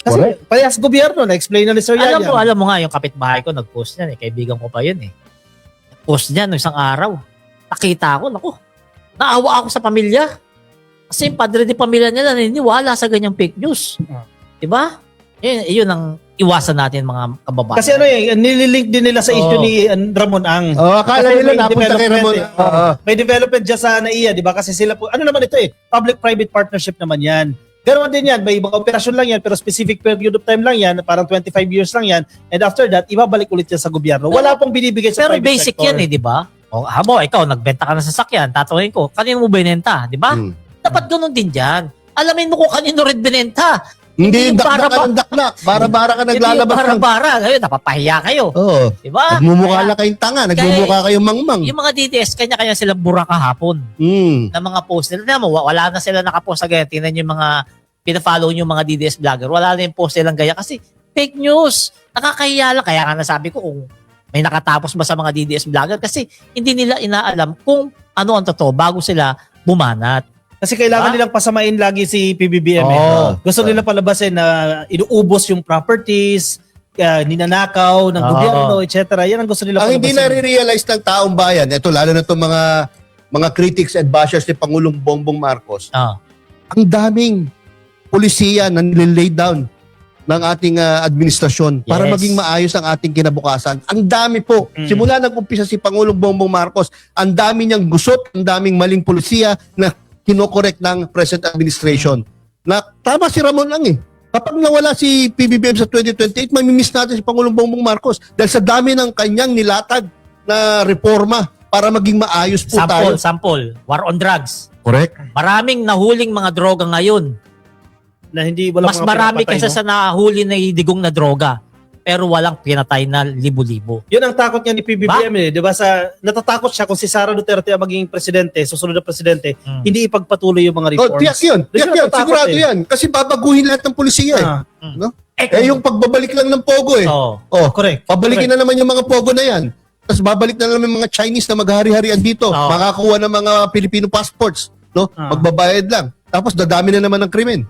Kasi parehas gobyerno, na-explain na ni Sir Yaya. Alam mo nga, yung kapitbahay ko, nag-post niyan Kaibigan ko pa yun Post niya no isang araw. Nakita ko, naku, naawa ako sa pamilya. Kasi yung padre di pamilya nila naniniwala sa ganyang fake news. Diba? Yun ang iwasan natin mga kababayan. Kasi nililink din nila sa issue Oo. ni Ramon Ang. Akala Kasi nila may napunta kay development Ramon. eh. May development dyan sa NAIA, di ba? Kasi sila po, ano naman ito public-private partnership naman yan. Ganoon din yan, may ibang operasyon lang yan, pero specific period of time lang yan, parang 25 years lang yan, and after that, ibabalik ulit yan sa gobyerno. Wala pong binibigay sa Pero private basic sector. yan di ba? O, habo, ikaw, nagbenta ka ng sasakyan, tatanungin ko, kanino mo binenta, di ba? Dapat ganun din dyan. Alamin mo kung kanino rin binenta. Hindi Hindi dakdak ka ng dakdak. Bara-bara ka naglalabas Hindi ng... bara-bara. Ngayon, napapahiya kayo. Oo. Di ba? Nagmumukha lang kayong tanga. Nagmumukha kayong mangmang. Yung mga DDS, kanya-kanya silang bura kahapon na mga post nila. Tingnan mo, wala na sila nakapost again. Tingnan yung mga pina-follow yung mga DDS vlogger. Wala na yung post nilang gaya kasi fake news. Nakakahiya lang. Kaya nga nasabi ko kung may nakatapos ba sa mga DDS vlogger kasi hindi nila inaalam kung ano ang totoo bago sila bumanat. Kasi kailangan nilang pasamain lagi si PBBM. Gusto nila palabasin na inuubos yung properties, ninanakaw ng gobyerno, etc. Yan ang gusto nila Ang hindi nare-realize ng taong bayan, ito lalo na itong mga critics and bashers ni Pangulong Bongbong Marcos, ang daming polisiya na nililay down ng ating administrasyon para Yes. maging maayos ang ating kinabukasan. Ang dami po. Simula nag-umpisa si Pangulong Bongbong Marcos, ang dami niyang gusot, ang daming maling polisiya na kinokorek ng present administration. Na tama si Ramon lang Kapag nawala si PBBM sa 2028, mamimiss natin si Pangulong Bongbong Marcos dahil sa dami ng kanyang nilatag na reforma para maging maayos po tayo. Sample. War on drugs. Correct. Maraming nahuling mga droga ngayon. na hindi walang Mas mga marami pinapatay, kaysa no? sa nahuli na digong na droga. Pero walang pinatay na libo-libo. Yun ang takot niya ni PBBM Di ba? Natatakot siya kung si Sara Duterte ang maging presidente, susunod na presidente, hindi ipagpatuloy yung mga reforms. Tiyak yun. Tiyak yun. Sigurado yan. Kasi babaguhin lahat ng polisiya no? Yung pagbabalik lang ng Pogo Correct. Pabalikin na naman yung mga Pogo na yan. Tapos babalik na naman yung mga Chinese na maghari-harian dito. Makakuha ng mga Filipino passports. No? Magbabayad lang. Tapos dadami na naman ng krimen.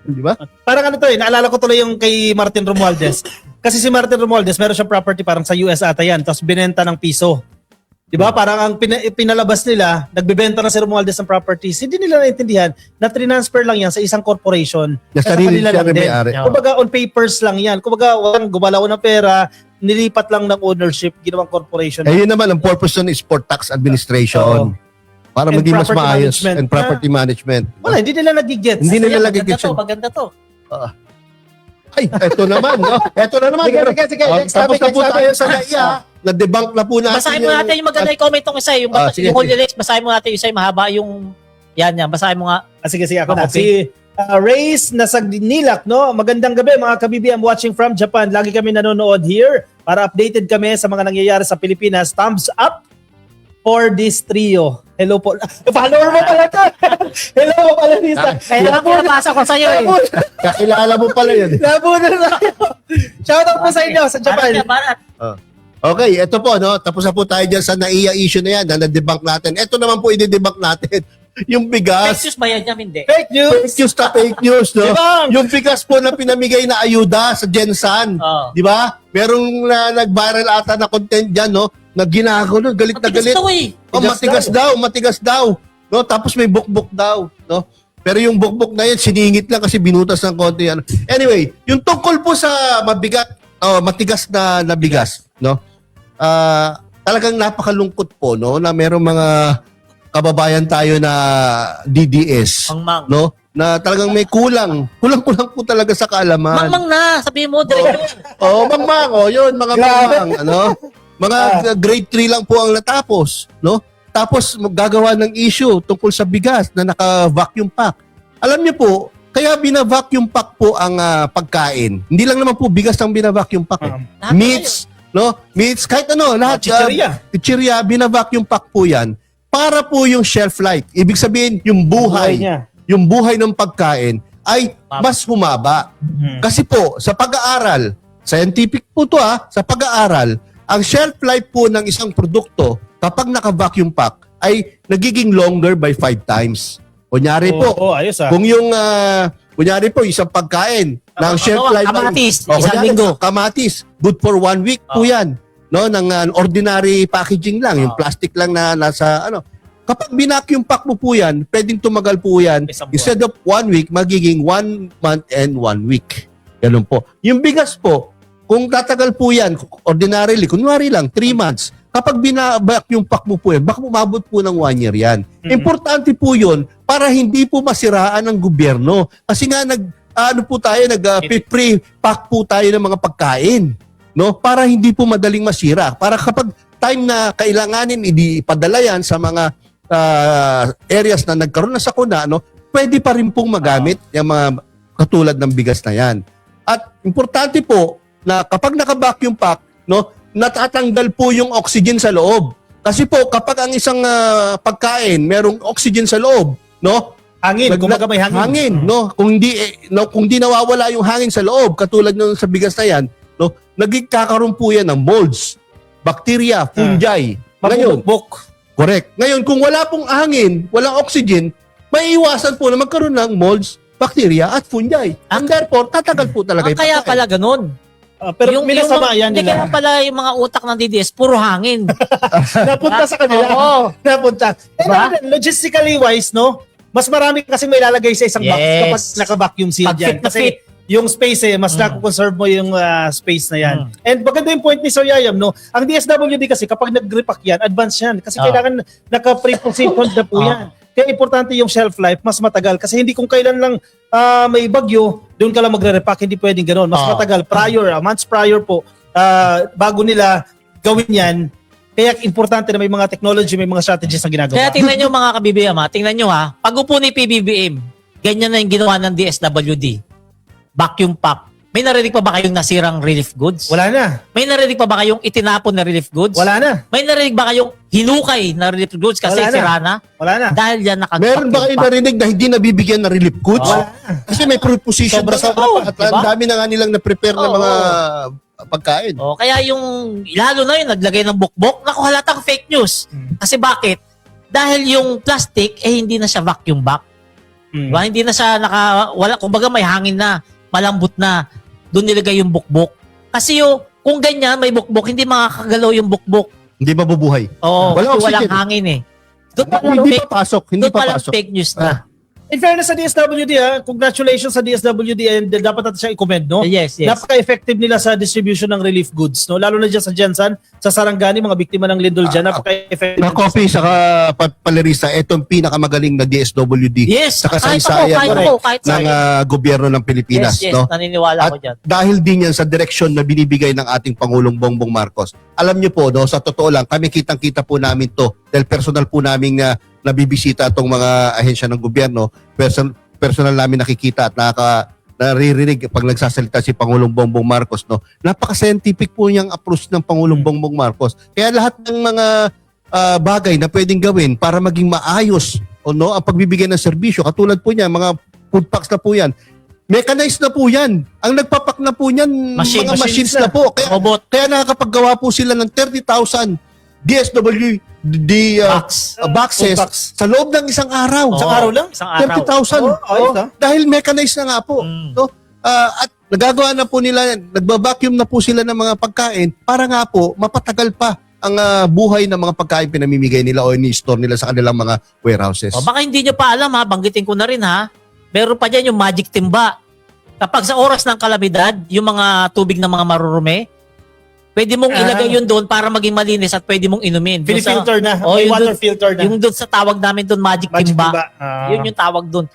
Di ba? Parang naalala ko tuloy yung kay Martin Romualdez. Kasi si Martin Romualdez, meron siyang property parang sa US ata yan, tapos binenta ng piso. Di ba? Parang ang pinalabas nila, nagbebenta na si Romualdez ng properties, hindi nila naintindihan na transfer lang yan sa isang corporation. Na sarili kanila siya lang rin din. may-ari. Kumbaga on papers lang yan. Kumbaga walang gumalaw ng pera, nilipat lang ng ownership, ginawang corporation. Yun naman, ang purpose nun is for tax administration. Para And maging mas property maayos. management. And property management. Wala, hindi nila nagigets. Hindi nila Maganda nagigets to, yun. maganda to. Ay, eto naman. No? Eto na naman. Sige. Next Tapos topic, na po next tayo topic. sa NAIA. na-debunk na po natin. Basahin mo natin yung maganda yung comment ng isa. Yung, sige, yung Holy Lex, basahin mo natin yung isa yung mahaba yung... Yan. Basahin mo nga. Sige, ako na. Okay. Si Reyes Nasagnilak, no? Magandang gabi mga kabibi. I'm watching from Japan. Lagi kami nanonood here para updated kami sa mga nangyayari sa Pilipinas. Thumbs up for this trio. Hello po. Follower mo pala to. Hello po pala, Lisa. Kaya pinabasa ko sa'yo eh. Kakilala mo pala yun. Nabuna na tayo. Shoutout po sa inyo sa Japan. Barat. Okay, ito po, no? Tapos na po tayo dyan sa NAIA issue na yan na na-debunk natin. Ito naman po i-debunk natin. Yung bigas. Fake news ba yan niya? Hindi. Fake news. Fake news na fake news, no? Debunk! Yung bigas po na pinamigay na ayuda sa Gensan. Oh. Di ba? Merong nag-viral ata na content dyan, no? Na ginagulo, galit na galit. Matigas daw. No? Tapos may bukbok daw, no? Pero yung bukbok na yan, siningit lang kasi binutas ng konti yan. Anyway, yung tungkol po sa matigas na bigas, no? Talagang napakalungkot po, no? Na merong mga kababayan tayo na DDS, Mangmang. no? Na talagang may kulang po talaga sa kaalaman. Mangmang na. Sabihin mo, direct. Mangmang, yun, mga mangmang, ano? Mga grade 3 lang po ang natapos, no? Tapos gagawa ng issue tungkol sa bigas na naka-vacuum pack. Alam niyo po, kaya bina-vacuum pack po ang pagkain. Hindi lang naman po bigas ang bina-vacuum pack. Meats, no? Meats, kahit ano, lahat. Chichirya, bina-vacuum pack po yan para po yung shelf life. Ibig sabihin, yung buhay ng pagkain ay mas humaba. Kasi po, sa pag-aaral, scientific po to sa pag-aaral, ang shelf life po ng isang produkto kapag naka-vacuum pack ay nagiging longer by 5 times. Kunyari po, ayos kung yung, kunyari po, isang pagkain ng shelf life. Kamatis, isang kunyari, linggo. Kamatis, good for 1 week po yan. No, ng ordinary packaging lang, yung plastic lang na nasa, kapag binacuum pack mo po yan, pwedeng tumagal po yan. Instead of 1 week, magiging 1 month and 1 week. Ganun po. Yung bigas po, kung tatagal po yan, ordinarily, kunwari lang, 3 months, kapag binavacuum pack mo po yan, baka umabot po ng 1 year yan. Importante po yun para hindi po masiraan ng gobyerno. Kasi nga, pre-pack po tayo ng mga pagkain. No? Para hindi po madaling masira. Para kapag time na kailanganin, ipadala yan sa mga areas na nagkaroon na sakuna, pwede pa rin pong magamit yung mga katulad ng bigas na yan. At importante po, na kapag naka-vacuum pack, natatanggal po yung oxygen sa loob. Kasi po, kapag ang isang pagkain, merong oxygen sa loob, hangin, kumaga may hangin. Kung hindi nawawala yung hangin sa loob, katulad nung sa bigas na yan, nagkakaroon po yan ng molds, bacteria, fungi. Mabubok. Correct. Ngayon, kung wala pong hangin, walang oxygen, may iwasan po na magkaroon ng molds, bacteria, at fungi. And therefore, tatagal po talaga yung Kaya pagkain. pala ganun. Pero minasama yan Hindi nila. kaya pala yung mga utak ng DDS, puro hangin. Napunta sa kanila. Oo. Napunta. Diba? Logistically wise, mas marami kasi may lalagay sa isang box Yes. kapag naka-vacuum seal Pag dyan. fit na Kasi fit. yung space mas nakukonserve mo yung space na yan. And maganda yung point ni Sir Yayam, ang DSWD kasi kapag nag-repack yan, advance yan. Kasi kailangan naka-pre-positioned na po yan. Kaya importante yung shelf life, mas matagal. Kasi hindi kung kailan lang may bagyo, doon ka lang magre-repack, hindi pwedeng gano'n. Mas matagal, months prior po, bago nila gawin yan. Kaya importante na may mga technology, may mga strategies na ginagawa. Kaya tingnan nyo mga ka-BBM tingnan nyo pag upo ni PBBM, ganyan na yung ginawa ng DSWD. Vacuum pack. May narinig pa ba kayong nasirang relief goods? Wala na. May narinig pa ba kayong itinapon na relief goods? Wala na. May narinig ba kayong hinukay na relief goods kasi Wala na. sira na? Wala na. Dahil yan Meron ba kayo narinig na hindi nabibigyan ng relief goods? Wala. Kasi may preposition Sobra-sobra pa. At diba? ang dami na nga nilang na-prepare na mga pagkain. Kaya yung, lalo na yung naglagay ng bukbok, naku, halatang fake news. Kasi bakit? Dahil yung plastic, hindi na siya vacuum back. Diba? Hindi na siya kumbaga may hangin na, malambot na. Doon nilagay yung bukbok. Kasi kung ganyan, may bukbok, hindi makakagalaw yung bukbok. Hindi mabubuhay. Oo, Walang kasi walang oxygen. hangin Hindi pa pasok. Hindi Doon pa palang pasok. fake news na. In fairness sa DSWD, congratulations sa DSWD and dapat natin siya i-commend, no? Yes, yes. Napaka-effective nila sa distribution ng relief goods, no? Lalo na dyan sa Jensan, sa Sarangani, mga biktima ng lindol dyan, napaka-effective. Na coffee saka palerista, ito ang pinakamagaling na DSWD Yes, sa kahit kasaysayan kahit ng gobyerno ng Pilipinas. yes, No? naniniwala ko At dyan. dahil din yan sa direksyon na binibigay ng ating Pangulong Bongbong Marcos. Alam niyo po, no, sa totoo lang, kami kitang-kita po namin to dahil personal po namin nabibisita itong mga ahensya ng gobyerno. Personal namin nakikita at naririnig pag nagsasalita si Pangulong Bongbong Marcos. No? Napaka-scientific po niyang approach ng Pangulong Bongbong Marcos. Kaya lahat ng mga bagay na pwedeng gawin para maging maayos no, ang pagbibigay ng serbisyo, katulad po niya, mga food packs na po yan, mechanized na po yan. Ang nagpapak na po niyan, mga machines na po. Kaya nakakapaggawa po sila ng 30,000 DSWD boxes sa loob ng isang araw. Isang araw lang? Isang araw. 30,000. Dahil mechanized na nga po. No? At nagagawa na po nila, nagbabacuum na po sila ng mga pagkain para nga po mapatagal pa ang buhay ng mga pagkain pinamimigay nila o ini-store nila sa kanilang mga warehouses. Baka hindi nyo pa alam ha, banggitin ko na rin ha. Meron pa dyan yung magic timba. Kapag sa oras ng kalamidad, yung mga tubig ng mga marurumi, pwede mong ilagay yun doon para maging malinis at pwede mong inumin. Filter na. Oh, May yung water filter na. Yung doon sa tawag namin doon, magic timba. Yun yung tawag doon.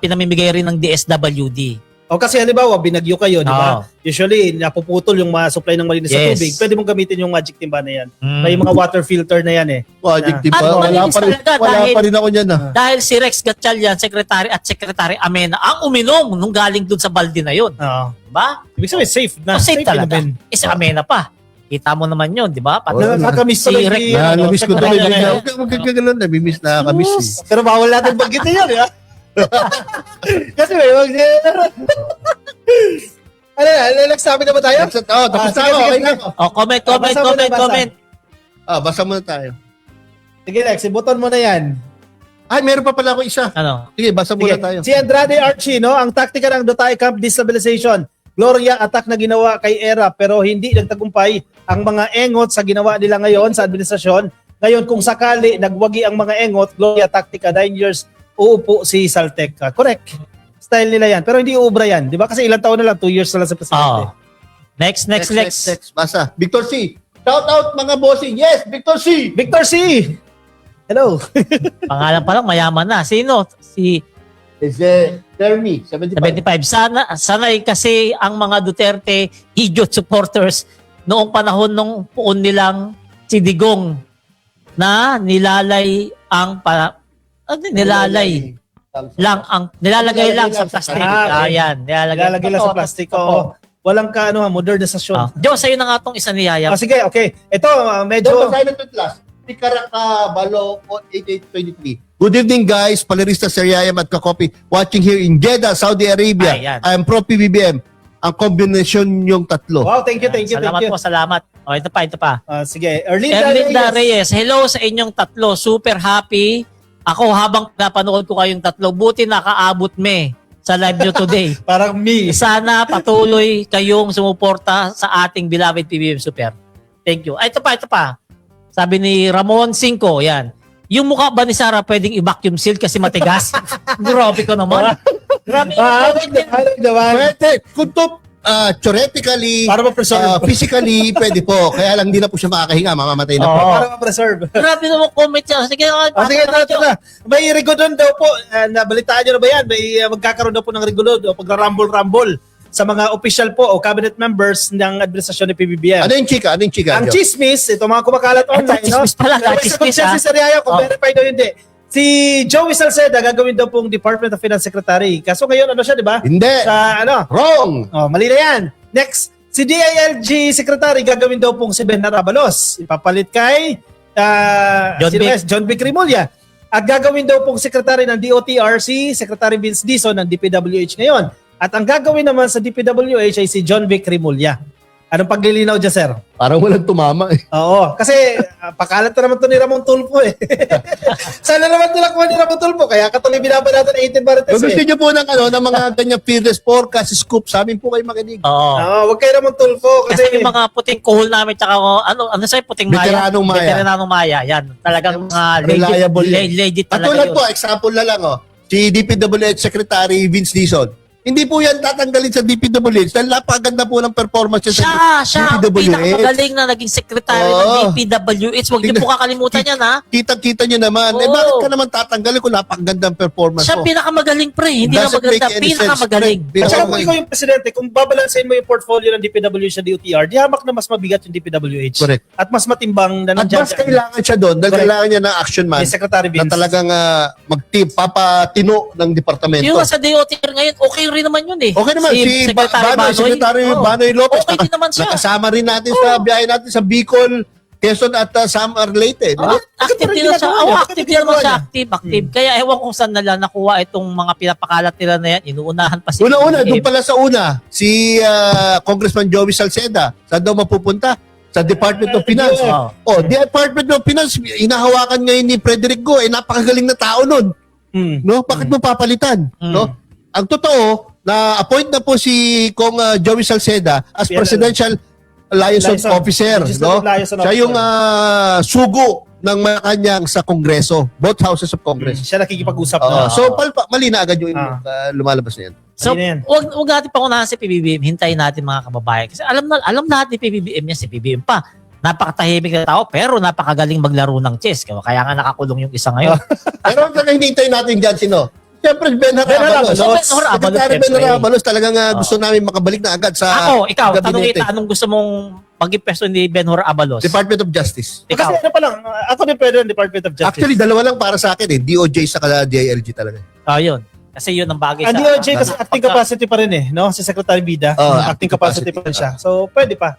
Pinamimigay rin ng DSWD. O kasi halimbawa, binagyo kayo, di ba? Usually, napuputol yung mga supply ng malinis sa tubig. Pwede mong gamitin yung magic timba na yan. May mga water filter na yan eh. Magic timba. At Wala malinis talaga pa rin ako dyan. Dahil si Rex Gatchalian, Secretary at Secretary Amena, ang uminom nung galing doon sa balde na yun. Diba? Ibig sabihin, safe na. Safe talaga. inumin. Si Amena pa. Kita mo naman yun, di ba? Nakakamiss si tuloy Rex. Namiss ko tuloy. Huwag kang gano'n. Nabimiss na kamiss. Pero bawal natin banggitin yun, di ba? Kasi may nagsabi na ba tayo? Tapos na sige, ako. sige, Okay sige. na ako. Comment. Basa muna tayo. Sige, Lex, ibuton mo na yan. Ay, meron pa pala ako isa. Ano? Sige, basa muna Sige. tayo. Si Andrade Archie, no? Ang taktika ng Dutay Camp Destabilization. Gloria attack na ginawa kay ERA pero hindi nagtagumpay ang mga engot sa ginawa nila ngayon sa administrasyon. Ngayon, kung sakali nagwagi ang mga engot, Gloria taktika 9 years uupo si Saltec. Correct. Style nila yan. Pero hindi uubra yan. Di ba? Kasi ilang taon na lang, 2 years na lang sa presidente. Next. Basa. Victor C. Shout out mga bossing. Yes, Victor C. Victor C. Hello. Pangalan pa lang, mayaman na. Sino? Si Termy, 75. 75. Sanay kasi ang mga Duterte idiot supporters noong panahon nung puon nilang si Digong na nilalagay lang sa plastic. Ayan, Nilalagay lang sa plastic. Walang modernisasyon. Diyos, sa'yo na nga itong isa ni Yaya. Sige, okay. Ito, medyo... Silent with last. Si Karaka Balo 8823. Good evening guys, Palerista Seriayam at Kakopi watching here in Jeddah, Saudi Arabia. I am pro PBBM. Ang kombinasyon yung tatlo. Wow, thank you. Salamat. O, ito pa. Sige, Erlinda Reyes. Hello sa inyong tatlo. Super happy. Ako habang napanood ko kayong tatlo, buti nakaabot sa live nyo today. Parang me. Sana patuloy kayong sumuporta sa ating beloved PBBM Super. Thank you. Ito pa. Sabi ni Ramon Cinco, yan. Yung mukha ba ni Sarah pwedeng i-vacuum seal kasi matigas? Grabe ko naman. Grabe. Pwede. Kung to, theoretically, para ma-preserve. Physically, pwede po. Kaya lang di na po siya makakahinga. Mamamatay na po. Para ma-preserve. Grabe naman comment siya. Sige, sige, ito na. May regulon daw po. Nabalitaan nyo na ba yan? May magkakaroon daw po ng regulon o pag-rumble-rumble sa mga official po o cabinet members ng administrasyon ni PBBM. Ano yung chika? Ang chismis, ito mga kumakalat online. Chismis pala. Chismis si Sariaya, kung verify daw hindi. Si Joey Salceda, gagawin daw pong Department of Finance Secretary. Kaso ngayon, siya, di ba? Hindi. Wrong. Mali na yan. Next, si DILG Secretary, gagawin daw pong si Ben Narabalos. Ipapalit kay John Vic Rimulya. At gagawin daw pong Secretary ng DOTRC, Secretary Vince Dizon ng DPWH ngayon. At ang gagawin naman sa DPWH ay si John Vic Rimulya. Anong paglilinaw dyan, sir? Parang walang tumama eh. Oo. Kasi pakalat na naman ito ni Ramon Tulfo eh. Sana naman nila kuha ni Ramon Tulfo. Kaya katuloy binaba natin 18 Marites Kung gusto nyo po ng mga ganyang fearless forecast, scoop, sa amin po kayo makinig. Oo. Huwag kayo Ramon Tulfo. Kasi yung mga puting kuhol namin tsaka puting maya. Veteranong maya. Yan. Talagang reliable legit talaga Katulad yun. po, example na lang si DPWH Secretary Vince Dizon. Hindi po yan tatanggalin sa DPWH dahil napakaganda po ng performance niya Siya ang pinakamagaling na naging secretary ng DPWH. Huwag niyo po kakalimutan yan, ha? Kitang-kita niyo naman. Eh, Oo. bakit ka naman tatanggalin kung napakaganda ang performance Siya mo? pinakamagaling, pre. Hindi na Doesn't maganda. make any sense, Pinakamagaling. pre. At saka kung Okay. ikaw yung presidente, kung babalansin mo yung portfolio ng DPWH sa DOTR, di hamak na mas mabigat yung DPWH. Correct. At mas matimbang na At nandiyan mas kailangan siya doon dahil Correct. kailangan niya ng action man ni Secretary na Vince. talagang papatino ng departamento. Yung sa DOTR ngayon, okay rin naman yun eh. Okay naman, si Secretary Oo. Banoy Lopez. Okay din naman siya. Nakasama rin natin sa biyahe natin sa Bicol, Quezon at Samar Leyte. Oh, active din naman siya. Active din naman siya. Active. Kaya ewan kung saan nila nakuha itong mga pinapakalat nila na yan. Inuunahan pa si Una-una, doon pala sa una, si Congressman Joey Salceda, saan daw mapupunta? Sa Department of Finance. Department of Finance, inahawakan ngayon ni Frederick Go, napakagaling na tao nun. No? Bakit mo papalitan? No? Ang totoo, na-appoint na po si Kong Joey Salceda as Presidential Liaison Officer. No? Siya yung sugo ng Malacanang sa Kongreso. Both houses of Congress. Siya nakikipag-usap na. So, mali na agad yung lumalabas na yan. So, Ano yan? wag natin pangunahan si PBBM. Hintayin natin mga kababayan. Kasi alam natin PBBM niya, si PBBM pa. Napakatahimik na tao, pero napakagaling maglaro ng chess. Kaya nga nakakulong yung isa ngayon. Pero ang hinihintay natin dyan, sino? Siyempre, Benhar Abalos. Secretary Benhar Abalos, talagang gusto namin makabalik na agad sa Ikaw, tanong gabinete. kita, anong gusto mong maging pwesto ni Benhur Abalos? Department of Justice. Kasi Ikaw. ano pa lang, ako din pwede ng Department of Justice. Actually, dalawa lang para sa akin DOJ sa DILG talaga. Yun. Kasi yun ang bagay Ang DOJ kasi acting capacity pa rin no? Si Secretary Bida, acting capacity pa rin siya. So, pwede pa.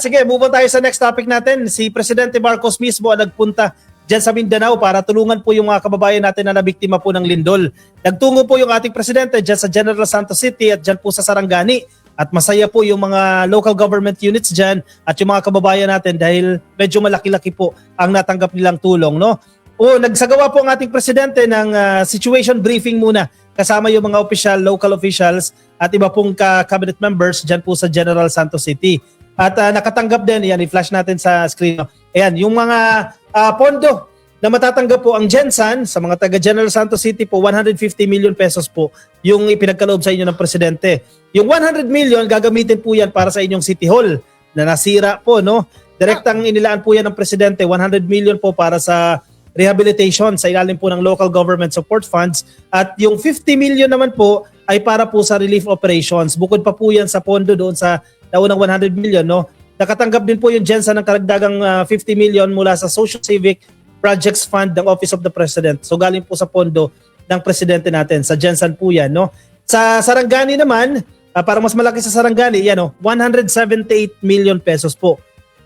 Sige, move on tayo sa next topic natin. Si Presidente Marcos mismo ang nagpunta dyan sa Mindanao para tulungan po yung mga kababayan natin na nabiktima po ng lindol. Nagtungo po yung ating Presidente dyan sa General Santos City at dyan po sa Sarangani. At masaya po yung mga local government units dyan at yung mga kababayan natin dahil medyo malaki-laki po ang natanggap nilang tulong. No? Nagsagawa po ang ating Presidente ng situation briefing muna kasama yung mga official, local officials at iba pong cabinet members dyan po sa General Santos City. At nakatanggap din, yan, i-flash natin sa screen. Ayan, yung mga pondo na matatanggap po ang Gensan sa mga taga General Santos City po, 150 million pesos po yung ipinagkaloob sa inyo ng Presidente. Yung 100 million, gagamitin po yan para sa inyong City Hall na nasira po, no? Direktang inilaan po yan ng Presidente, 100 million po para sa rehabilitation sa ilalim po ng local government support funds at yung 50 million naman po ay para po sa relief operations. Bukod pa po yan sa pondo doon sa naunang 100 million, no? Nakatanggap din po yung Gensan ng karagdagang 50 million mula sa Social Civic Projects Fund ng Office of the President. So galing po sa pondo ng Presidente natin. Sa Gensan po yan, no? Sa Sarangani naman, para mas malaki sa Sarangani, yan, no? 178 million pesos po.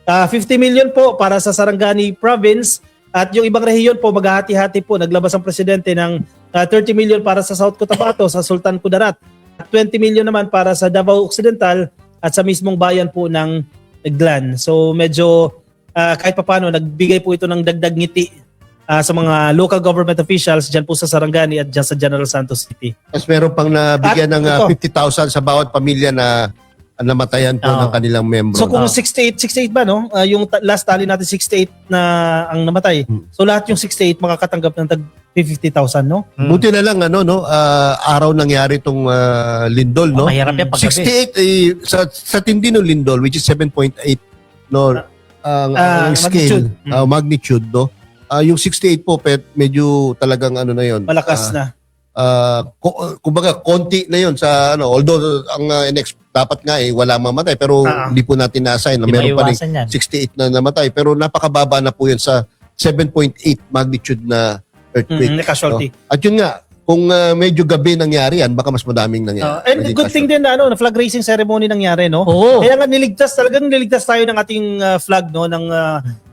50 million po para sa Sarangani Province. At yung ibang rehiyon po, maghahati-hati po. Naglabas ang Presidente ng 30 million para sa South Cotabato, sa Sultan Kudarat. At 20 million naman para sa Davao Occidental at sa mismong bayan po ng Glan. So medyo kahit papano, nagbigay po ito ng dagdag ngiti sa mga local government officials dyan po sa Sarangani at dyan sa General Santos City. Tapos meron pang nabigyan ng At 50,000 sa bawat pamilya na namatayan po ng kanilang membro. So kung 68 ba, no? Yung last tally natin 68 na ang namatay. So lahat yung 68 makakatanggap ng tag 50,000, no? Buti na lang araw nangyari itong lindol, no? Mahirap yan paggabi. 68 sa tindi ng lindol, which is 7.8 no ang scale, magnitude, no? Yung 68 po medyo talagang na yon. Malakas na. Kumbaga konti na yon sa although ang dapat nga wala mamatay pero hindi po natin na-assign na meron pa rin 68 na namatay pero napakababa na po yun sa 7.8 magnitude na earthquake. Casualty. No? At yun nga, kung medyo gabi nangyari yan, baka mas madaming nangyari. And good thing din na flag raising ceremony nangyari, no? Oo. Kaya nga talagang niligtas tayo ng ating flag, no, ng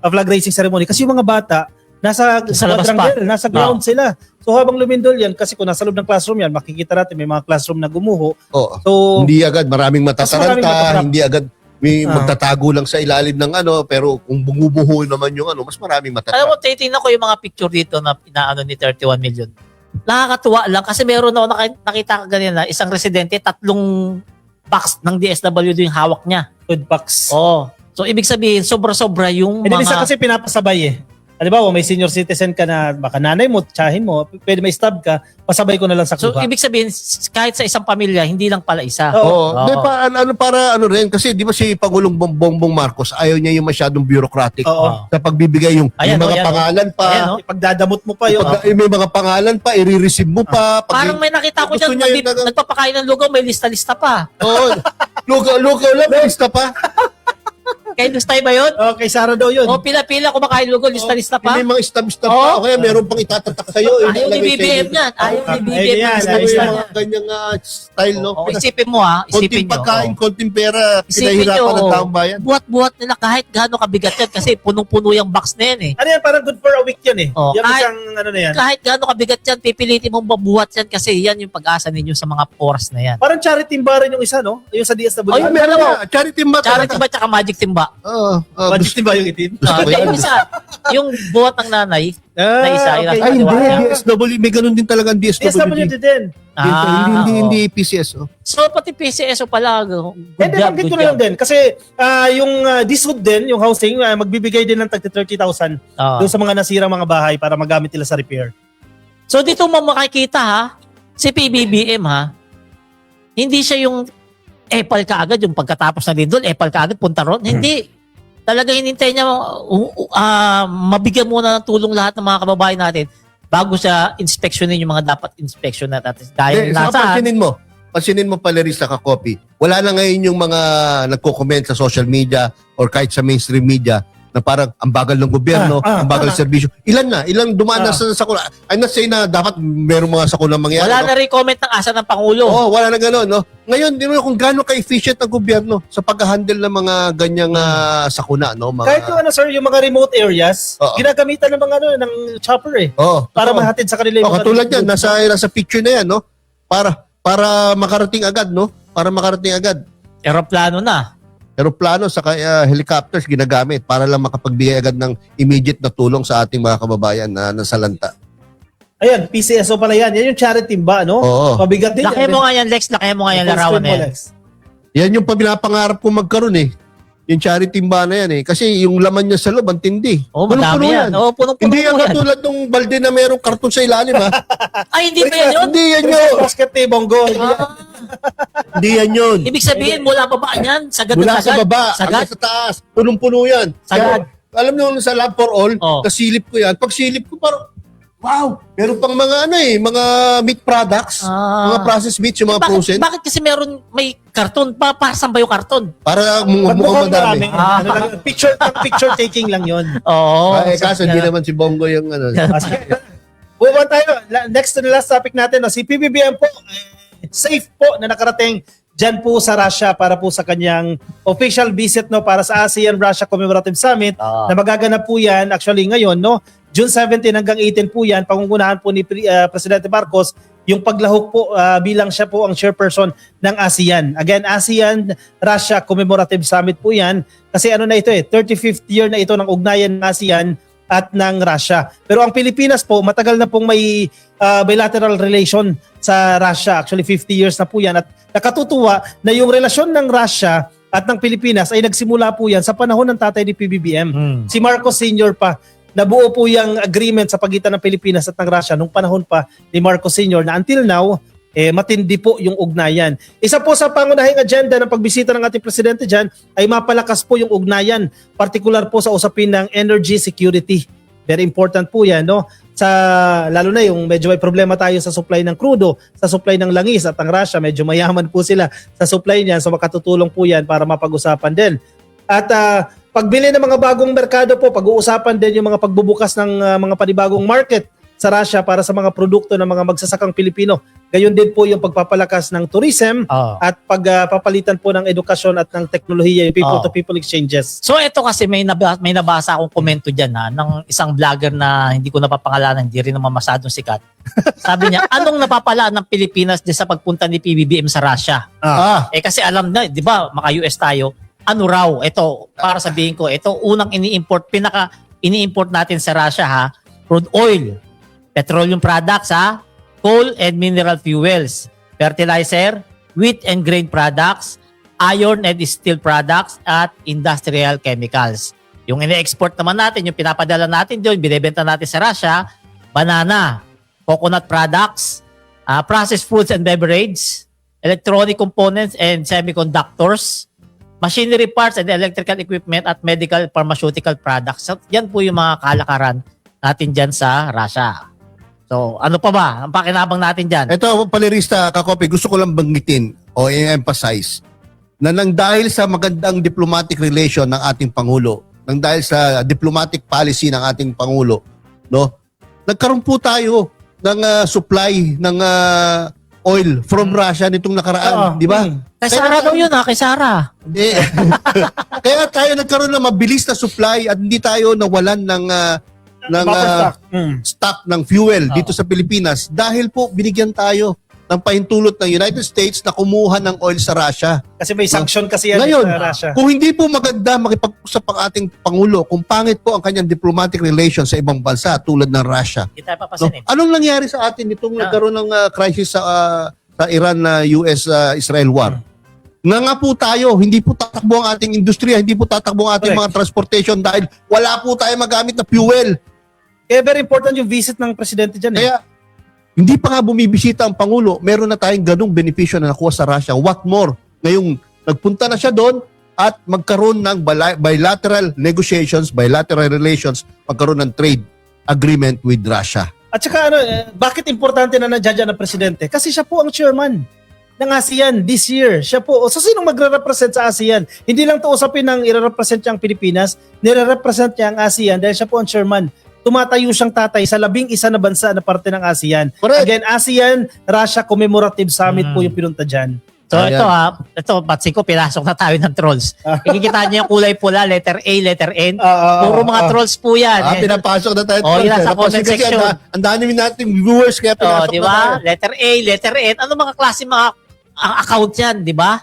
flag raising ceremony kasi yung mga bata nasa labas pa. nasa ground sila. So habang lumindol yan, kasi kung nasa loob ng classroom yan, makikita natin may mga classroom na gumuho. So hindi agad maraming matataranta, hindi agad may magtatago lang sa ilalim ng pero kung bumubuho naman yung mas maraming matataranta. Alam mo, titingnan ko yung mga picture dito na inaano ni 31 million. Nakakatuwa lang kasi meron ako nakita ka ganyan na isang residente, 3 box ng DSWD yung hawak niya. Food box. So ibig sabihin, sobra-sobra yung Hindi mga... minsan kasi pinapasabay halimbawa may senior citizen ka na baka nanay mo, tsahin mo, pwede may stab ka, pasabay ko na lang sa So, kuha. ibig sabihin, kahit sa isang pamilya, hindi lang pala isa. Oo. Oo. Di pa, para ano rin, kasi di ba si Pangulong Bongbong Marcos, ayaw niya yung masyadong bureaucratic Oo. sa pagbibigay yung, Ayan, yung mga ayan, pangalan pa. Ayan, oh. Ipagdadamot mo pa yun. May mga pangalan pa, i-receive mo pa. Parang may nakita ko Gusto dyan, niya yung nagpapakain ng lugaw, may lista-lista pa. Oo. Lugaw lang, may lista pa. Kay Lustay ba yun? Okay, Sara daw yun. O pila-pila kumakain lugaw, lista-lista pa. May mga stab-stab Oo. pa. O kaya meron pang itatatak sa'yo. Ayaw ni BBM yan. Ayaw ni BBM Ayan, yan. Gusto mo Lista yung niya. mga ganyang style, no? O, isipin mo ha, isipin Konting nyo. pagkain, Oo. konting pera, Isipin pinahirapan nyo, ng taong bayan. buhat-buhat nila kahit gaano kabigat yan kasi punong-puno yung box na yan eh. Ano yan, parang good for a week yan eh. Oh, Yung kahit- isang ano na yan. Kahit gaano kabigat yan, pipilitin mong mabuhat yan kasi yan yung pag-asa ninyo sa mga oras na yan. Parang charity bar rin yung isa, no? Yung sa DSWD. Oh, yung Meron dalawa. na. Charity ba? Charity ba tsaka magic timba? Oo. Budget ba yung itim? Gusto ko yan. Yung isa, yung buhat ng nanay, na isa, yung okay. nasa Ay, hindi. kaliwa. DSWD. May ganun din talaga ang DSWD. DSWD din. Hindi oo. PCS. Oh. So, pati PCSO pala, good Hindi, job, banggit good ko na lang job. din. Kasi yung Diswood din, yung housing, magbibigay din ng tag 30,000 Oo. doon sa mga nasirang mga bahay para magamit nila sa repair. So, dito mo makikita ha, si PBBM ha, hindi siya yung epal kaagad, yung pagkatapos na Lindol, epal kaagad, punta ron. Hindi. Talaga hinintay niya mabigyan muna ng tulong lahat ng mga kababayan natin bago siya inspeksyonin yung mga dapat inspeksyon natin. Dahil nasa... Pansinin mo pala rin sa kakopi. Wala na ngayon yung mga nagko-comment sa social media or kahit sa mainstream media na parang ang bagal ng gobyerno, ang bagal ng serbisyo. Ilang dumaan na sa sakuna. I'm not saying na dapat merong mga sakuna mangyari. Wala na rin comment ng asa ng Pangulo. Oo, wala na gano'n, no? Ngayon, di mo kung gaano ka-efficient ang gobyerno sa pag-handle ng mga ganyang sakuna, no? Mga, Kahit yung yung mga remote areas, Oo. ginagamitan ng mga ng chopper eh. Para totoo. mahatid sa kanila yung mga Katulad yan, nasa picture na yan, no? Para makarating agad, no? Para makarating agad. Aeroplano na. Aeroplano sa helicopters ginagamit para lang makapagbigay agad ng immediate na tulong sa ating mga kababayan na nasalanta. Ayan, PCSO pala yan. Yan yung charity ba, no? Oo. Mabigat din Laki mo nga yan, Lex. Laki mo nga yan, larawan na yan. Yan yung pinapangarap ko magkaroon eh. Yung charity ba na yan eh. Kasi yung laman niya sa loob, ang tindi. Oo, madami yan. Oo, punong-puno Hindi yan yan. katulad ng balde na merong karton sa ilalim ha. Ay, hindi ba yan yun? Hindi yan yun. Basket ni Bongo. Hindi yan yun. Ibig sabihin, mula pa ba yan? Sagad Mula na sa sagad? baba, Sagad? hanggang sa taas. Punong-puno yan. Sagad. Kaya, alam niyo sa Lab for All, Oh. kasilip ko yan. Pag silip ko parang, wow, meron pang mga mga meat products, mga processed meats, yung mga frozen. Bakit kasi may karton? Para saan ba yung karton? Para mukhang Mukhang madami. marami. Ano lang, picture taking lang yun. Oo. Kaso hindi naman si Bongo yung ano. Move on tayo. Next to the last topic natin, no, si PBBM po, safe po na nakarating dyan po sa Russia para po sa kanyang official visit no para sa ASEAN-Russia Commemorative Summit na magaganap po yan actually ngayon, no? June 17 hanggang 18 po yan, pangungunahan po ni Presidente Marcos yung paglahok po bilang siya po ang chairperson ng ASEAN. Again, ASEAN-Russia Commemorative Summit po yan kasi ano na ito 35th year na ito ng ugnayan ng ASEAN at ng Russia. Pero ang Pilipinas po, matagal na pong may bilateral relation sa Russia. Actually, 50 years na po yan. At nakatutuwa na yung relasyon ng Russia at ng Pilipinas ay nagsimula po yan sa panahon ng tatay ni PBBM. Si Marcos Sr. pa. Nabuo po yung agreement sa pagitan ng Pilipinas at ng Russia nung panahon pa ni Marcos Sr. na until now, matindi po yung ugnayan. Isa po sa pangunahing agenda ng pagbisita ng ating presidente dyan ay mapalakas po yung ugnayan, particular po sa usapin ng energy security. Very important po yan, no? Lalo na yung medyo may problema tayo sa supply ng crudo, sa supply ng langis at ang Russia, medyo mayaman po sila sa supply niyan. So makatutulong po yan para mapag-usapan din. At pagbili ng mga bagong merkado po, pag-uusapan din yung mga pagbubukas ng mga panibagong market sa Russia para sa mga produkto ng mga magsasakang Pilipino. Gayon din po yung pagpapalakas ng tourism at pagpapalitan po ng edukasyon at ng teknolohiya, yung people-to-people exchanges. So ito kasi may nabasa akong komento dyan ng isang vlogger na hindi ko napapangalanan, hindi rin naman masyadong sikat. Sabi niya, anong napapala ng Pilipinas din sa pagpunta ni PBBM sa Russia? Kasi alam na, di ba, maka-US tayo, ano raw, ito, para sabihin ko, ito unang ini-import natin sa Russia ha, crude oil, petroleum products ha, coal and mineral fuels, fertilizer, wheat and grain products, iron and steel products, at industrial chemicals. Yung ini-export naman natin, yung pinapadala natin doon, binibenta natin sa Russia, banana, coconut products, processed foods and beverage, electronic components and semiconductors, machinery parts and electrical equipment at medical pharmaceutical products. So, yan po yung mga kalakaran natin dyan sa Russia. So, ano pa ba? Ang pakinabang natin dyan. Ito, Palerista, Kakopi, gusto ko lang banggitin o i-emphasize na nang dahil sa magandang diplomatic relation ng ating Pangulo, nang dahil sa diplomatic policy ng ating Pangulo, no, nagkaroon po tayo ng supply ng oil from Russia nitong nakaraan, di ba? Kay Sara daw yun kay Sara. Hindi. Kaya tayo nagkaroon ng mabilis na supply at hindi tayo nawalan ng stock ng fuel dito sa Pilipinas dahil po binigyan tayo ng pahintulot ng United States na kumuha ng oil sa Russia. Kasi may sanction kasi yan Ngayon, sa Russia. kung hindi po maganda makipag-usap ang ating Pangulo, kung pangit po ang kanyang diplomatic relations sa ibang bansa tulad ng Russia, Hindi tayo no? papasinin. Anong nangyari sa atin itong nagkaroon ng crisis sa Iran na US-Israel war? Nga po tayo, hindi po tatakbo ang ating industriya, hindi po tatakbo ang ating mga transportation dahil wala po tayo magamit na fuel. Kaya very important yung visit ng presidente dyan. Kaya, hindi pa nga bumibisita ang Pangulo, meron na tayong ganung benepisyo na nakuha sa Russia. What more? Ngayong nagpunta na siya doon at magkaroon ng bilateral negotiations, bilateral relations, magkaroon ng trade agreement with Russia. At saka bakit importante na nandiyan dyan ang presidente? Kasi siya po ang chairman ng ASEAN this year. Siya po. So sinong magre-represent sa ASEAN? Hindi lang to usapin ng i-represent niya ang Pilipinas, nire-represent niya ang ASEAN dahil siya po ang chairman. Tumatayo siyang tatay sa 11 na bansa na parte ng ASEAN. Correct. Again, ASEAN-Russia Commemorative Summit po yung pinunta dyan. So Ayan. ito Patsy ko, pinasok na tayo ng trolls. Ikikita niyo yung kulay pula, letter A, letter N. Puro mga trolls po yan. Pinapasok na tayo. Oh, yun, sa comment section. Ang dami nating viewers kaya pinasok Di na tayo. ba? Letter A, letter N. Ano mga klase mga ang account yan, di ba?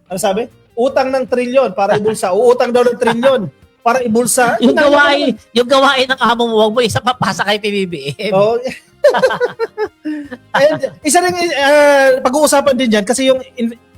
Ano sabi? Utang ng trilyon para ibulsa. Uutang daw ng trilyon para ibulsa. Yung gawain ng amo mo, wag mo isa papasa kay PBBM. Oh. And isa rin pag-uusapan din diyan kasi yung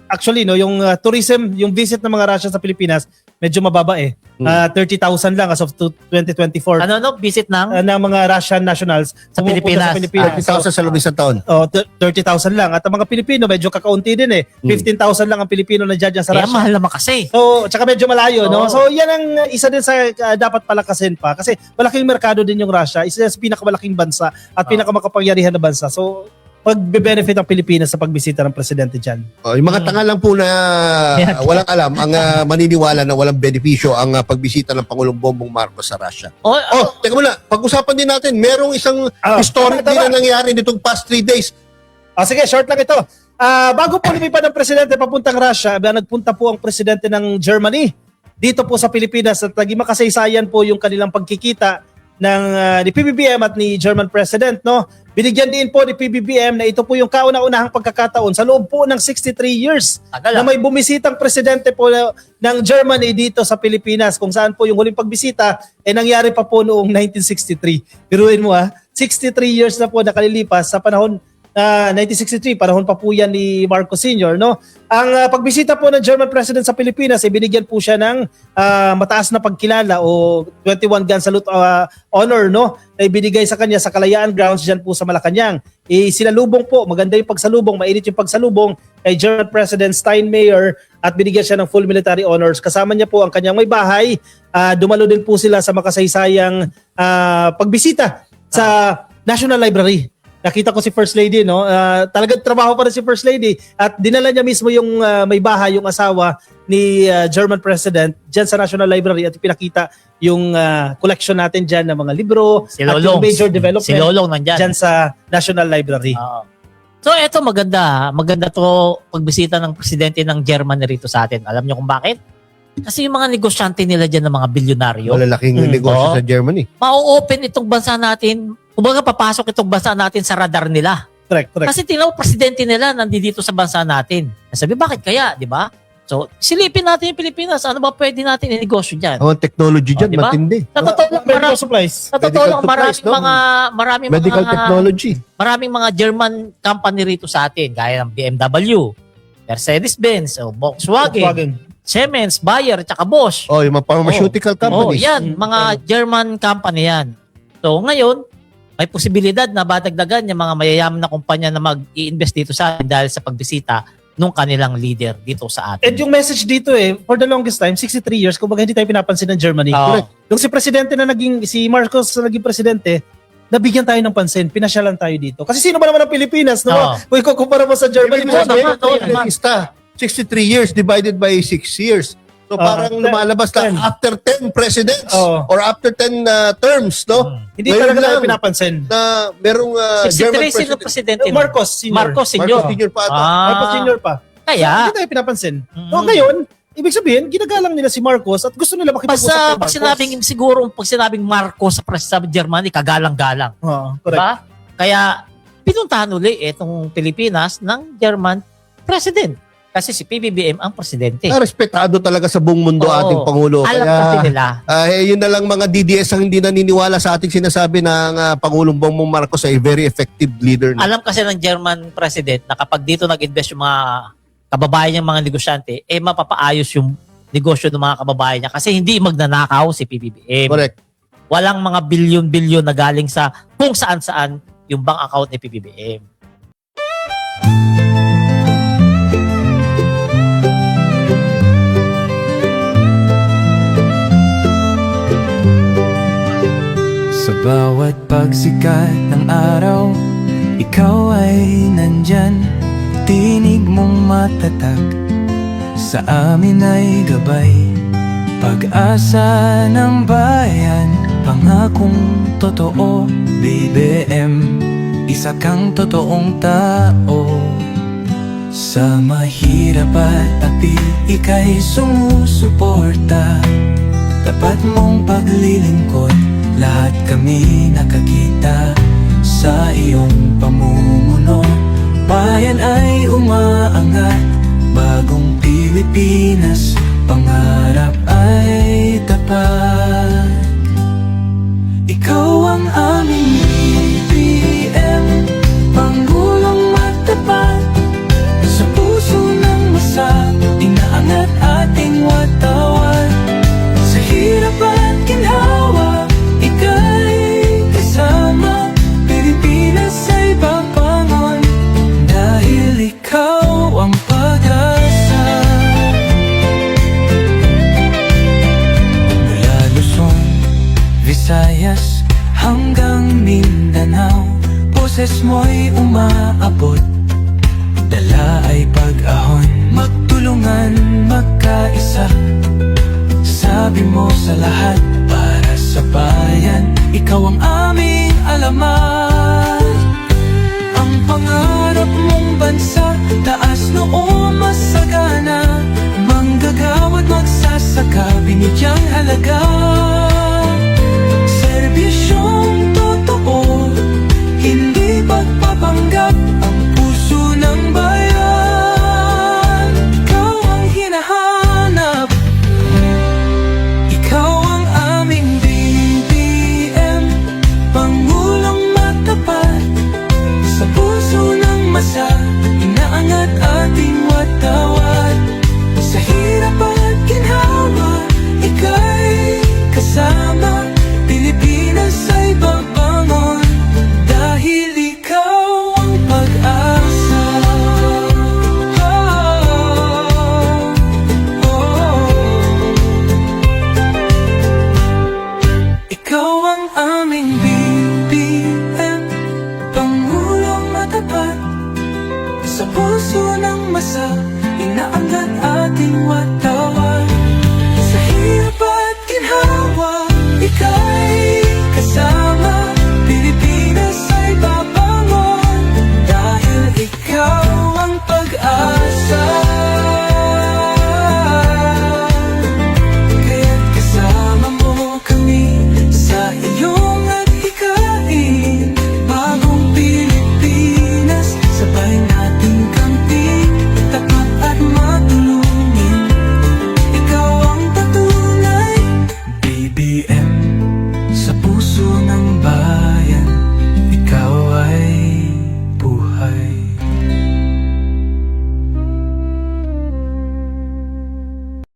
actually yung tourism, yung visit ng mga Russian sa Pilipinas medyo mababa 30,000 lang as of 2024. Visit ng mga Russian nationals Sa pumupunta Pilipinas. 30,000 sa loob isang taon. 30,000 lang. At ang mga Pilipino medyo kakaunti din 15,000 lang ang Pilipino na dyan sa kaya Russia. mahal naman kasi. So, tsaka medyo malayo, no? Oo. So, yan ang isa din sa dapat palakasin pa. Kasi malaking merkado din yung Russia. Isa yan sa pinakamalaking bansa at pinakamakapangyarihan na bansa. So, pag-benefit ang Pilipinas sa pagbisita ng presidente dyan. Yung mga tanga lang po na walang alam, ang maniniwala na walang benepisyo ang pagbisita ng Pangulong Bongbong Marcos sa Russia. Teka muna, pag-usapan din natin, merong isang historic din na nangyari nitong past 3 days. Sige, short lang ito. Bago po lumipad ang presidente papuntang Russia, nagpunta po ang presidente ng Germany dito po sa Pilipinas at naging makasaysayan po yung kanilang pagkikita ng ni PBBM at ni German President, no? Binigyan din po ni PBBM na ito po yung kauna-unahang pagkakataon sa loob po ng 63 years na may bumisitang presidente po ng Germany dito sa Pilipinas, kung saan po yung huling pagbisita nangyari pa po noong 1963. Biruin mo 63 years na po nakalilipas sa panahon 1963, panahon pa po yan ni Marcos Sr., no? Ang pagbisita po ng German President sa Pilipinas, binigyan po siya ng mataas na pagkilala o 21 gun salute honor, no? Na ibinigay sa kanya sa Kalayaan Grounds dyan po sa Malacanang. Sinalubong po, maganda yung pagsalubong, mainit yung pagsalubong kay German President Steinmeier at binigyan siya ng full military honors. Kasama niya po ang kanyang may bahay. Dumalo din po sila sa makasaysayang pagbisita sa National Library. Nakita ko si First Lady, no? Talagang trabaho pa rin si First Lady at dinala niya mismo yung may bahay, yung asawa ni German President dyan sa National Library at pinakita yung collection natin dyan ng mga libro Si at Lolong. yung major development Si Lolong nandyan. dyan sa National Library. So eto maganda. Maganda to pagbisita ng presidente ng Germany rito sa atin. Alam niyo kung bakit? Kasi yung mga negosyante nila dyan ng mga bilyonaryo, Malalaking negosyo sa Germany. ma-open itong bansa natin. Kumbaga papasok itong bansa natin sa radar nila. Correct. Kasi tingnan mo, presidente nila nandito sa bansa natin. Sabi, bakit kaya, di ba? So, silipin natin yung Pilipinas. Ano ba pwede natin i-negosyo dyan? Ang technology dyan, diba? matindi. Sa totoo lang, Medical supplies. sa totoo lang, Medical supplies, maraming Medical mga technology. maraming mga German company rito sa atin, gaya ng BMW, Mercedes-Benz, o Volkswagen. Siemens, Bayer, tsaka Bosch. Oh, yung mga pharmaceutical Oh, companies. yan. Mga German company yan. So, ngayon, may posibilidad na badagdagan yung mga mayayaman na kumpanya na mag-i-invest dito sa atin dahil sa pagbisita nung kanilang leader dito sa atin. And yung message dito for the longest time, 63 years, kumbaga hindi tayo pinapansin ng Germany. Oo. Correct. Yung si Marcos na naging presidente, nabigyan tayo ng pansin, pinasyalan tayo dito. Kasi sino ba naman ang Pilipinas, no? Oo. Kung ikukumpara mo sa Germany, Ibig sabihin, Oo, ito, lista, 63 years divided by 6 years. So parang lumalabas na 10. after 10 presidents Oo. or after 10 terms, no? hindi Ngayon talaga tayo lang pinapansin. na merong German 63 sino presidente? Marcos Sr. Marcos Sr. Marcos Sr. pa ata. Marcos Sr. pa. Kaya, Hindi tayo pinapansin. Mhm. So ngayon, ibig sabihin, ginagalang nila si Marcos at gusto nila makipag-usap basta kay pag sinabing Marcos sa Germany, kagalang-galang. Oo, correct. Diba? Kaya, pinuntahan uli itong Pilipinas ng German president. Kasi si PBBM ang presidente. Respetado talaga sa buong mundo Oo. ating Pangulo. Alam Kaya, kasi nila. yun na lang mga DDS ang hindi naniniwala sa ating sinasabi ng Pangulong Bongbong Marcos ay very effective leader. Na. Alam kasi ng German president na kapag dito nag-invest yung mga kababayan niyang mga negosyante, mapapaayos yung negosyo ng mga kababayan niya kasi hindi magnanakaw si PBBM. Correct. Walang mga bilyon-bilyon na galing sa kung saan-saan yung bank account ni PBBM. Sa bawat pagsikat ng araw, ikaw ay nandyan. Tinig mong matatag, sa amin ay gabay. Pag-asa ng bayan, pangakong totoo. BBM, isa kang totoong tao. Sa mahirap at api, ika'y sumusuporta. Tapat mong paglilingkod, lahat kami nakakita sa iyong pamumuno. Bayan ay umaangat, bagong Pilipinas, pangarap ay tapat. Ikaw ang aming BBM, Pangulong matapat. Sa puso ng masa, inaangat ating watawat. Sa hirap at ginhawa, ika'y kasama. Pilipinas ay babangon, dahil ikaw ang pag-asa. Mula Luzon, Visayas, hanggang Mindanao, boses mo'y umaabot, dala ay pag-ahon. Magtulungan, magkaisa, sabi mo sa lahat, para sa bayan, ikaw ang aming alamat. Ang pangarap mong bansa, taas noo masagana, manggagawa't magsasaka, binigyang halaga. Serbisyong totoo, hindi pagpapanggap, ang puso ng bayan, ikaw ang hinahanap. Ikaw ang aming BBM, Pangulong matapat. Sa puso ng masa, inaangat ating watawat. Sa hirap at ginhawa, ika'y kasama. Pilipinas ay babangon, dahil ikaw ang pag-asa. Ikaw ang aming BBM, Pangulong matapat. Sa puso ng masa, inaangat ating watawat.